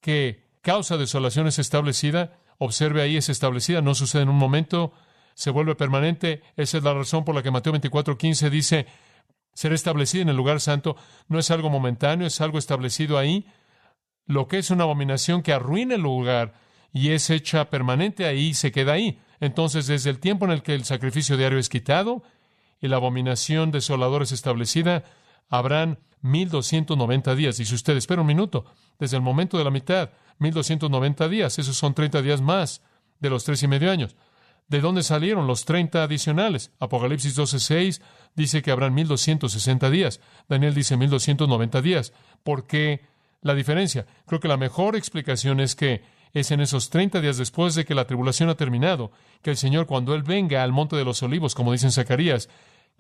[SPEAKER 2] que causa desolación es establecida. Observe ahí, es establecida, no sucede en un momento, se vuelve permanente. Esa es la razón por la que Mateo 24:15 dice, será establecida en el lugar santo. No es algo momentáneo, es algo establecido ahí. Lo que es una abominación que arruina el lugar y es hecha permanente ahí, se queda ahí. Entonces, desde el tiempo en el que el sacrificio diario es quitado y la abominación desoladora es establecida, habrán 1,290 días. Dice usted, espera un minuto, desde el momento de la mitad, 1,290 días, esos son 30 días más de los 3,5 años. ¿De dónde salieron los 30 adicionales? Apocalipsis 12:6 dice que habrán 1260 días. Daniel dice 1290 días. ¿Por qué la diferencia? Creo que la mejor explicación es que es en esos 30 días después de que la tribulación ha terminado, que el Señor, cuando Él venga al Monte de los Olivos, como dice en Zacarías,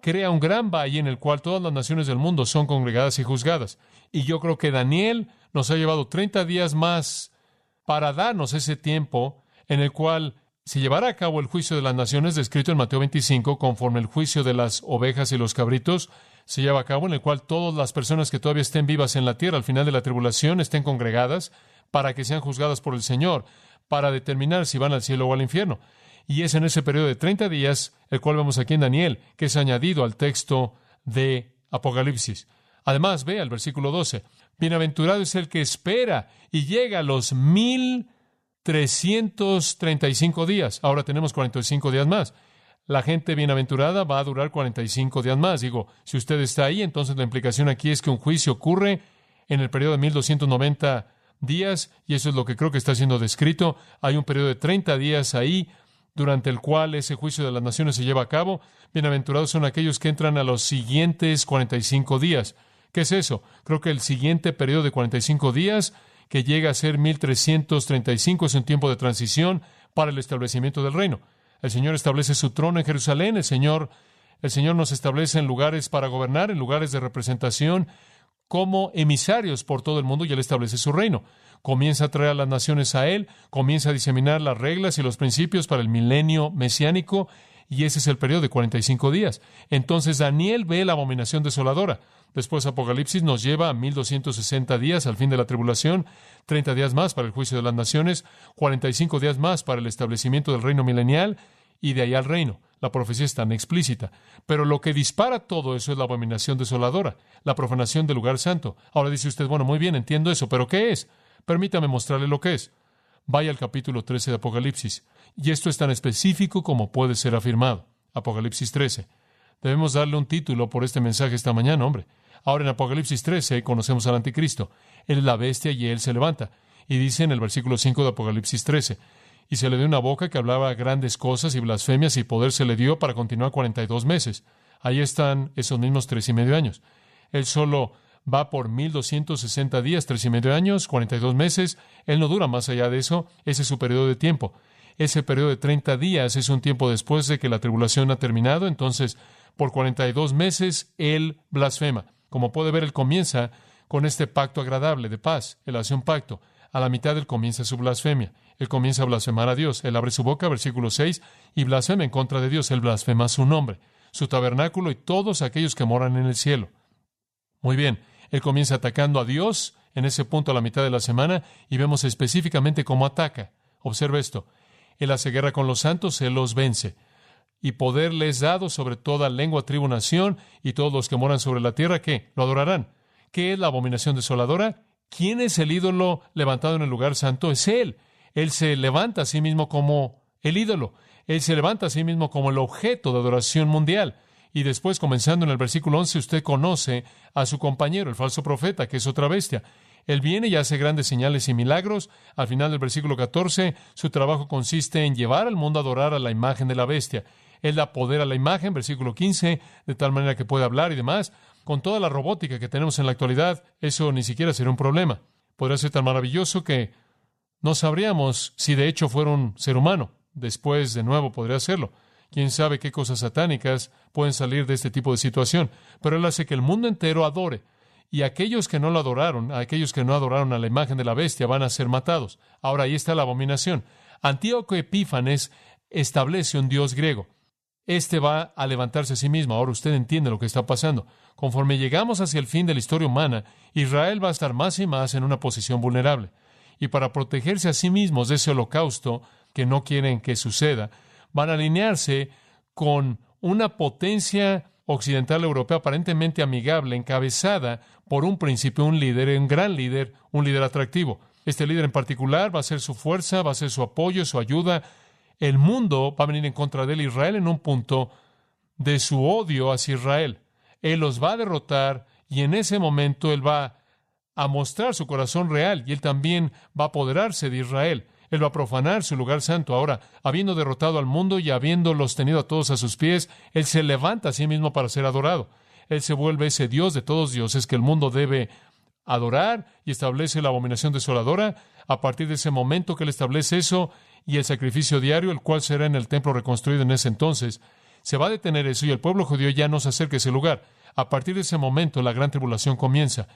[SPEAKER 2] crea un gran valle en el cual todas las naciones del mundo son congregadas y juzgadas. Y yo creo que Daniel nos ha llevado 30 días más para darnos ese tiempo en el cual se llevará a cabo el juicio de las naciones descrito en Mateo 25, conforme el juicio de las ovejas y los cabritos se lleva a cabo, en el cual todas las personas que todavía estén vivas en la tierra al final de la tribulación estén congregadas para que sean juzgadas por el Señor, para determinar si van al cielo o al infierno. Y es en ese periodo de 30 días, el cual vemos aquí en Daniel, que es añadido al texto de Apocalipsis. Además, vea el versículo 12. Bienaventurado es el que espera y llega a los 1335 días. Ahora tenemos 45 días más. La gente bienaventurada va a durar 45 días más. Digo, si usted está ahí, entonces la implicación aquí es que un juicio ocurre en el periodo de 1290 días, y eso es lo que creo que está siendo descrito. Hay un periodo de 30 días ahí, durante el cual ese juicio de las naciones se lleva a cabo. Bienaventurados son aquellos que entran a los siguientes 45 días. ¿Qué es eso? Creo que el siguiente periodo de 45 días, que llega a ser 1335, es un tiempo de transición para el establecimiento del reino. El Señor establece su trono en Jerusalén. El Señor nos establece en lugares para gobernar, en lugares de representación, como emisarios por todo el mundo, y Él establece su reino. Comienza a traer a las naciones a Él, comienza a diseminar las reglas y los principios para el milenio mesiánico, y ese es el periodo de 45 días. Entonces Daniel ve la abominación desoladora. Después Apocalipsis nos lleva a 1260 días al fin de la tribulación, 30 días más para el juicio de las naciones, 45 días más para el establecimiento del reino milenial, y de ahí al reino. La profecía es tan explícita. Pero lo que dispara todo eso es la abominación desoladora, la profanación del lugar santo. Ahora dice usted, bueno, muy bien, entiendo eso, pero ¿qué es? Permítame mostrarle lo que es. Vaya al capítulo 13 de Apocalipsis. Y esto es tan específico como puede ser afirmado. Apocalipsis 13. Debemos darle un título por este mensaje esta mañana, hombre. Ahora en Apocalipsis 13 conocemos al anticristo. Él es la bestia y él se levanta. Y dice en el versículo 5 de Apocalipsis 13, y se le dio una boca que hablaba grandes cosas y blasfemias, y poder se le dio para continuar 42 meses. Ahí están esos mismos 3.5 años. Él solo va por 1260 días, 3.5 años, 42 meses. Él no dura más allá de eso. Ese es su periodo de tiempo. Ese periodo de 30 días es un tiempo después de que la tribulación ha terminado. Entonces, por 42 meses, él blasfema. Como puede ver, él comienza con este pacto agradable de paz. Él hace un pacto. A la mitad él comienza su blasfemia. Él comienza a blasfemar a Dios. Él abre su boca, versículo 6, y blasfema en contra de Dios. Él blasfema su nombre, su tabernáculo y todos aquellos que moran en el cielo. Muy bien, él comienza atacando a Dios en ese punto a la mitad de la semana, y vemos específicamente cómo ataca. Observe esto. Él hace guerra con los santos, él los vence. Y poder les es dado sobre toda lengua, tribu, nación, y todos los que moran sobre la tierra, ¿qué? Lo adorarán. ¿Qué es la abominación desoladora? ¿Quién es el ídolo levantado en el lugar santo? Es Él. Él se levanta a sí mismo como el ídolo. Él se levanta a sí mismo como el objeto de adoración mundial. Y después, comenzando en el versículo 11, usted conoce a su compañero, el falso profeta, que es otra bestia. Él viene y hace grandes señales y milagros. Al final del versículo 14, su trabajo consiste en llevar al mundo a adorar a la imagen de la bestia. Él da poder a la imagen, versículo 15, de tal manera que puede hablar y demás. Con toda la robótica que tenemos en la actualidad, eso ni siquiera sería un problema. Podría ser tan maravilloso que no sabríamos si de hecho fuera un ser humano. Después, de nuevo, podría hacerlo. Quién sabe qué cosas satánicas pueden salir de este tipo de situación. Pero Él hace que el mundo entero adore. Y aquellos que no lo adoraron, aquellos que no adoraron a la imagen de la bestia, van a ser matados. Ahora, ahí está la abominación. Antíoco Epífanes establece un dios griego. Este va a levantarse a sí mismo. Ahora usted entiende lo que está pasando. Conforme llegamos hacia el fin de la historia humana, Israel va a estar más y más en una posición vulnerable. Y para protegerse a sí mismos de ese holocausto que no quieren que suceda, van a alinearse con una potencia occidental europea aparentemente amigable, encabezada por un príncipe, un líder, un gran líder, un líder atractivo. Este líder en particular va a ser su fuerza, va a ser su apoyo, su ayuda. El mundo va a venir en contra de él. Israel en un punto de su odio hacia Israel. Él los va a derrotar y en ese momento él va a mostrar su corazón real y él también va a apoderarse de Israel. Él va a profanar su lugar santo. Ahora, habiendo derrotado al mundo y habiéndolos tenido a todos a sus pies, Él se levanta a sí mismo para ser adorado. Él se vuelve ese Dios de todos dioses que el mundo debe adorar y establece la abominación desoladora. A partir de ese momento que Él establece eso y el sacrificio diario, el cual será en el templo reconstruido en ese entonces, se va a detener eso y el pueblo judío ya no se acerca a ese lugar. A partir de ese momento, la gran tribulación comienza.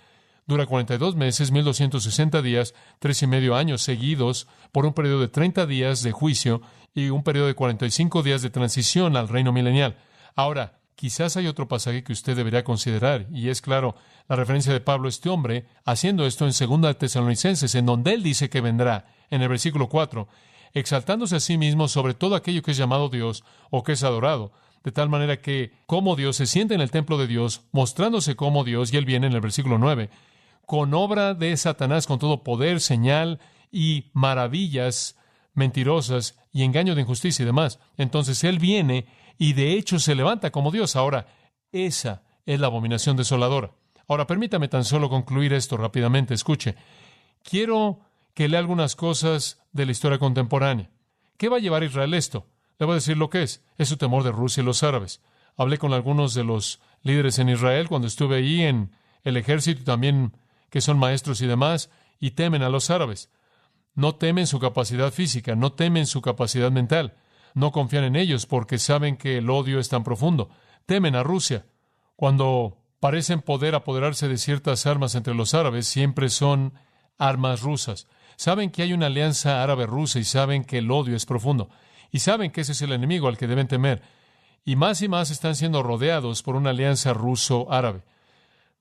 [SPEAKER 2] Dura 42 meses, 1260 días, 3.5 años seguidos por un periodo de 30 días de juicio y un periodo de 45 días de transición al reino milenial. Ahora, quizás hay otro pasaje que usted debería considerar, y es claro, la referencia de Pablo a este hombre, haciendo esto en 2 Tesalonicenses, en donde él dice que vendrá, en el versículo 4, exaltándose a sí mismo sobre todo aquello que es llamado Dios o que es adorado, de tal manera que, como Dios, se siente en el templo de Dios, mostrándose como Dios, y él viene en el versículo 9, con obra de Satanás, con todo poder, señal y maravillas mentirosas y engaño de injusticia y demás. Entonces él viene y de hecho se levanta como Dios. Ahora, esa es la abominación desoladora. Ahora, permítame tan solo concluir esto rápidamente. Escuche, quiero que lea algunas cosas de la historia contemporánea. ¿Qué va a llevar a Israel esto? Le voy a decir lo que es. Es su temor de Rusia y los árabes. Hablé con algunos de los líderes en Israel cuando estuve ahí en el ejército, también que son maestros y demás, y temen a los árabes. No temen su capacidad física, no temen su capacidad mental. No confían en ellos porque saben que el odio es tan profundo. Temen a Rusia. Cuando parecen poder apoderarse de ciertas armas entre los árabes, siempre son armas rusas. Saben que hay una alianza árabe-rusa y saben que el odio es profundo. Y saben que ese es el enemigo al que deben temer. Y más están siendo rodeados por una alianza ruso-árabe.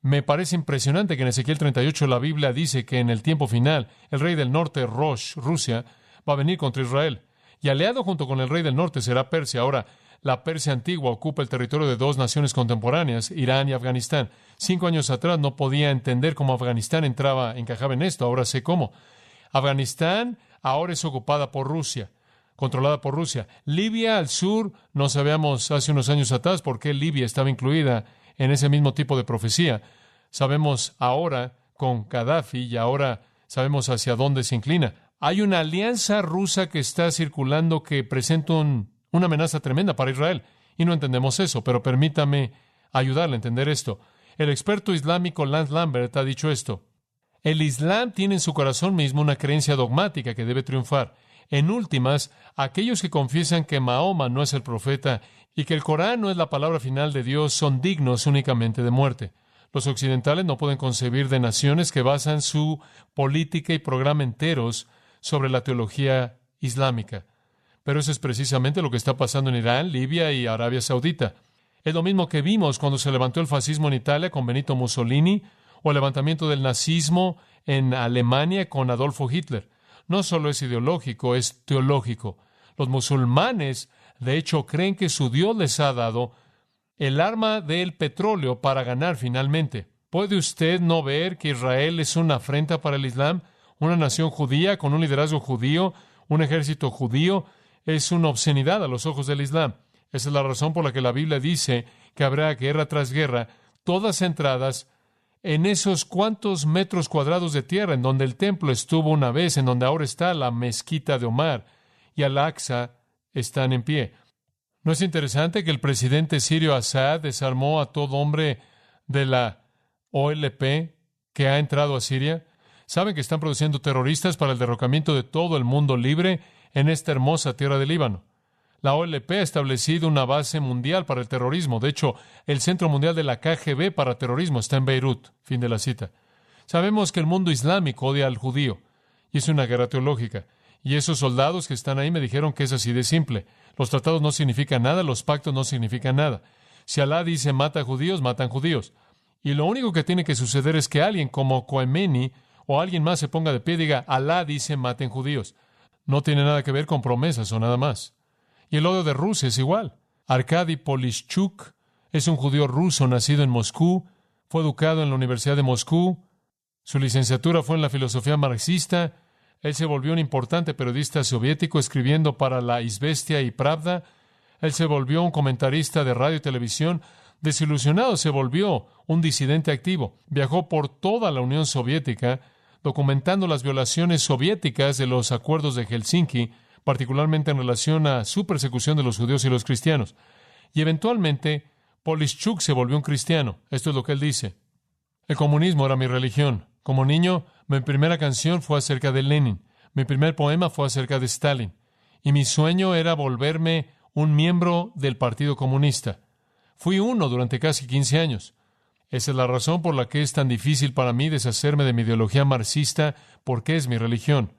[SPEAKER 2] Me parece impresionante que en Ezequiel 38 la Biblia dice que en el tiempo final el rey del norte, Rosh, Rusia, va a venir contra Israel. Y aliado junto con el rey del norte será Persia. Ahora, la Persia antigua ocupa el territorio de 2 naciones contemporáneas, Irán y Afganistán. 5 años atrás no podía entender cómo Afganistán encajaba en esto. Ahora sé cómo. Afganistán ahora es ocupada por Rusia, controlada por Rusia. Libia al sur, no sabíamos hace unos años atrás por qué Libia estaba incluida en ese mismo tipo de profecía. Sabemos ahora con Gaddafi y ahora sabemos hacia dónde se inclina. Hay una alianza rusa que está circulando que presenta una amenaza tremenda para Israel. Y no entendemos eso, pero permítame ayudarle a entender esto. El experto islámico Lance Lambert ha dicho esto. El Islam tiene en su corazón mismo una creencia dogmática que debe triunfar. En últimas, aquellos que confiesan que Mahoma no es el profeta y que el Corán no es la palabra final de Dios son dignos únicamente de muerte. Los occidentales no pueden concebir de naciones que basan su política y programa enteros sobre la teología islámica. Pero eso es precisamente lo que está pasando en Irán, Libia y Arabia Saudita. Es lo mismo que vimos cuando se levantó el fascismo en Italia con Benito Mussolini o el levantamiento del nazismo en Alemania con Adolfo Hitler. No solo es ideológico, es teológico. Los musulmanes, de hecho, creen que su Dios les ha dado el arma del petróleo para ganar finalmente. ¿Puede usted no ver que Israel es una afrenta para el Islam? Una nación judía con un liderazgo judío, un ejército judío, es una obscenidad a los ojos del Islam. Esa es la razón por la que la Biblia dice que habrá guerra tras guerra, todas centradas en esos cuantos metros cuadrados de tierra en donde el templo estuvo una vez, en donde ahora está la mezquita de Omar y Al-Aqsa están en pie. ¿No es interesante que el presidente sirio Assad desarmó a todo hombre de la OLP que ha entrado a Siria? ¿Saben que están produciendo terroristas para el derrocamiento de todo el mundo libre en esta hermosa tierra del Líbano? La OLP ha establecido una base mundial para el terrorismo. De hecho, el Centro Mundial de la KGB para Terrorismo está en Beirut. Fin de la cita. Sabemos que el mundo islámico odia al judío, y es una guerra teológica. Y esos soldados que están ahí me dijeron que es así de simple. Los tratados no significan nada, los pactos no significan nada. Si Alá dice mata judíos, matan judíos. Y lo único que tiene que suceder es que alguien como Khomeini o alguien más se ponga de pie y diga, Alá dice maten judíos. No tiene nada que ver con promesas o nada más. Y el odio de Rusia es igual. Arkady Polishchuk es un judío ruso nacido en Moscú, fue educado en la Universidad de Moscú, su licenciatura fue en la filosofía marxista, él se volvió un importante periodista soviético escribiendo para la Izvestia y Pravda, él se volvió un comentarista de radio y televisión, desilusionado se volvió un disidente activo, viajó por toda la Unión Soviética documentando las violaciones soviéticas de los acuerdos de Helsinki, particularmente en relación a su persecución de los judíos y los cristianos. Y eventualmente, Polishchuk se volvió un cristiano. Esto es lo que él dice. El comunismo era mi religión. Como niño, mi primera canción fue acerca de Lenin. Mi primer poema fue acerca de Stalin. Y mi sueño era volverme un miembro del Partido Comunista. Fui uno durante casi 15 años. Esa es la razón por la que es tan difícil para mí deshacerme de mi ideología marxista, porque es mi religión.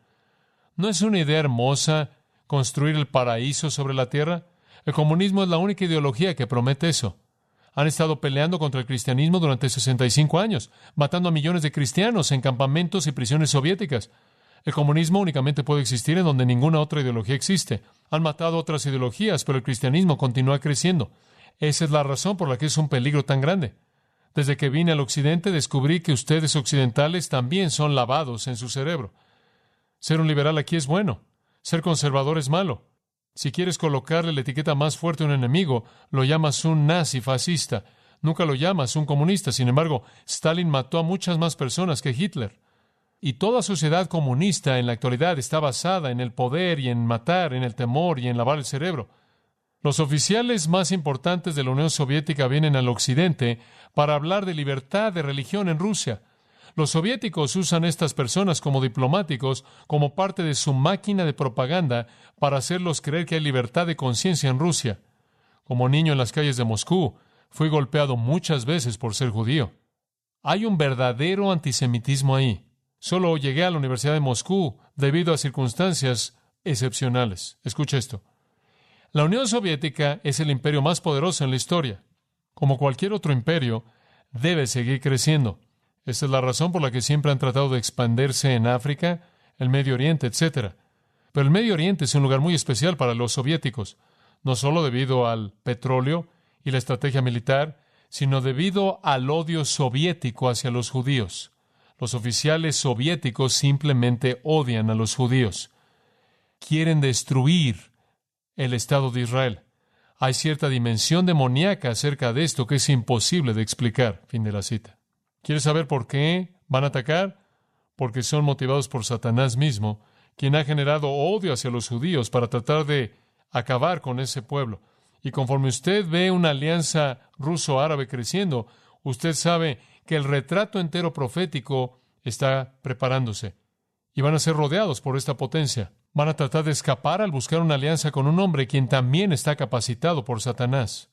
[SPEAKER 2] ¿No es una idea hermosa construir el paraíso sobre la tierra? El comunismo es la única ideología que promete eso. Han estado peleando contra el cristianismo durante 65 años, matando a millones de cristianos en campamentos y prisiones soviéticas. El comunismo únicamente puede existir en donde ninguna otra ideología existe. Han matado otras ideologías, pero el cristianismo continúa creciendo. Esa es la razón por la que es un peligro tan grande. Desde que vine al occidente, descubrí que ustedes occidentales también son lavados en su cerebro. Ser un liberal aquí es bueno. Ser conservador es malo. Si quieres colocarle la etiqueta más fuerte a un enemigo, lo llamas un nazi fascista. Nunca lo llamas un comunista. Sin embargo, Stalin mató a muchas más personas que Hitler. Y toda sociedad comunista en la actualidad está basada en el poder y en matar, en el temor y en lavar el cerebro. Los oficiales más importantes de la Unión Soviética vienen al occidente para hablar de libertad de religión en Rusia. Los soviéticos usan estas personas como diplomáticos, como parte de su máquina de propaganda para hacerlos creer que hay libertad de conciencia en Rusia. Como niño en las calles de Moscú, fui golpeado muchas veces por ser judío. Hay un verdadero antisemitismo ahí. Solo llegué a la Universidad de Moscú debido a circunstancias excepcionales. Escucha esto. La Unión Soviética es el imperio más poderoso en la historia. Como cualquier otro imperio, debe seguir creciendo. Esa es la razón por la que siempre han tratado de expandirse en África, el Medio Oriente, etc. Pero el Medio Oriente es un lugar muy especial para los soviéticos, no solo debido al petróleo y la estrategia militar, sino debido al odio soviético hacia los judíos. Los oficiales soviéticos simplemente odian a los judíos. Quieren destruir el Estado de Israel. Hay cierta dimensión demoníaca acerca de esto que es imposible de explicar. Fin de la cita. ¿Quieres saber por qué van a atacar? Porque son motivados por Satanás mismo, quien ha generado odio hacia los judíos para tratar de acabar con ese pueblo. Y conforme usted ve una alianza ruso-árabe creciendo, usted sabe que el retrato entero profético está preparándose. Y van a ser rodeados por esta potencia. Van a tratar de escapar al buscar una alianza con un hombre quien también está capacitado por Satanás.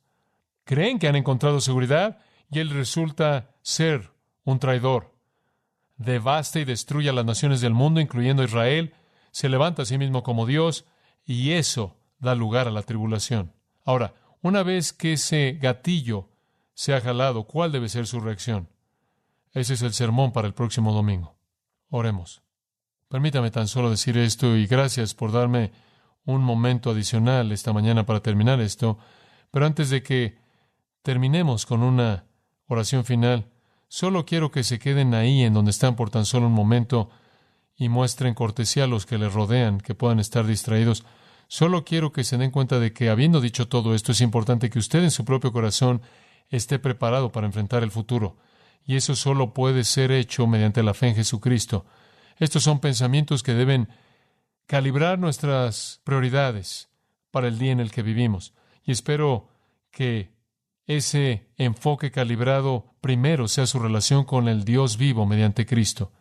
[SPEAKER 2] Creen que han encontrado seguridad y él resulta ser un traidor. Devasta y destruye a las naciones del mundo, incluyendo a Israel, se levanta a sí mismo como Dios y eso da lugar a la tribulación. Ahora, una vez que ese gatillo se ha jalado, ¿cuál debe ser su reacción? Ese es el sermón para el próximo domingo. Oremos. Permítame tan solo decir esto y gracias por darme un momento adicional esta mañana para terminar esto. Pero antes de que terminemos con una oración final, solo quiero que se queden ahí en donde están por tan solo un momento y muestren cortesía a los que les rodean, que puedan estar distraídos. Solo quiero que se den cuenta de que, habiendo dicho todo esto, es importante que usted en su propio corazón esté preparado para enfrentar el futuro. Y eso solo puede ser hecho mediante la fe en Jesucristo. Estos son pensamientos que deben calibrar nuestras prioridades para el día en el que vivimos. Y espero que ese enfoque calibrado primero sea su relación con el Dios vivo mediante Cristo.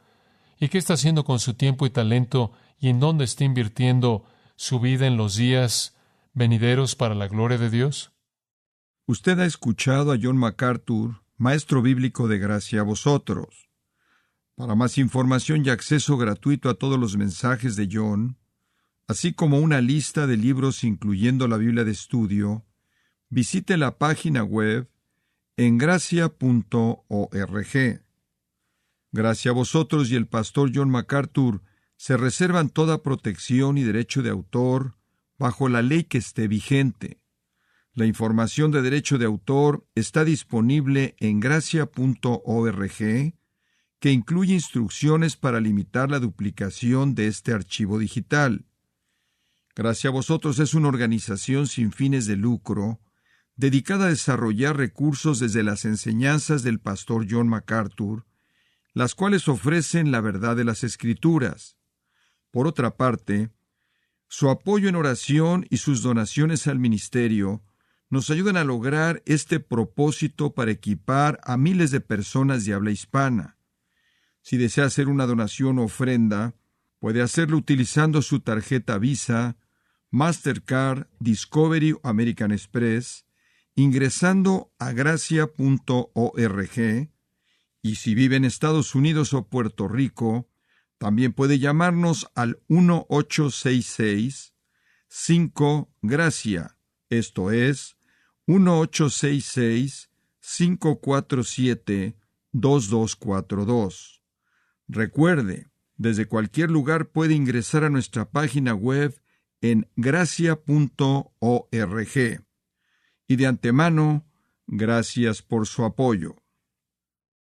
[SPEAKER 2] ¿Y qué está haciendo con su tiempo y talento y en dónde está invirtiendo su vida en los días venideros para la gloria de Dios?
[SPEAKER 1] Usted ha escuchado a John MacArthur, maestro bíblico de gracia a vosotros. Para más información y acceso gratuito a todos los mensajes de John, así como una lista de libros incluyendo la Biblia de estudio, visite la página web en gracia.org. Gracia a vosotros y el pastor John MacArthur se reservan toda protección y derecho de autor bajo la ley que esté vigente. La información de derecho de autor está disponible en gracia.org, que incluye instrucciones para limitar la duplicación de este archivo digital. Gracia a vosotros es una organización sin fines de lucro, dedicada a desarrollar recursos desde las enseñanzas del pastor John MacArthur, las cuales ofrecen la verdad de las Escrituras. Por otra parte, su apoyo en oración y sus donaciones al ministerio nos ayudan a lograr este propósito para equipar a miles de personas de habla hispana. Si desea hacer una donación o ofrenda, puede hacerlo utilizando su tarjeta Visa, Mastercard, Discovery o American Express, ingresando a gracia.org, y si vive en Estados Unidos o Puerto Rico, también puede llamarnos al 1-866-5-GRACIA, esto es, 1-866-547-2242. Recuerde, desde cualquier lugar puede ingresar a nuestra página web en gracia.org. Y de antemano, gracias por su apoyo.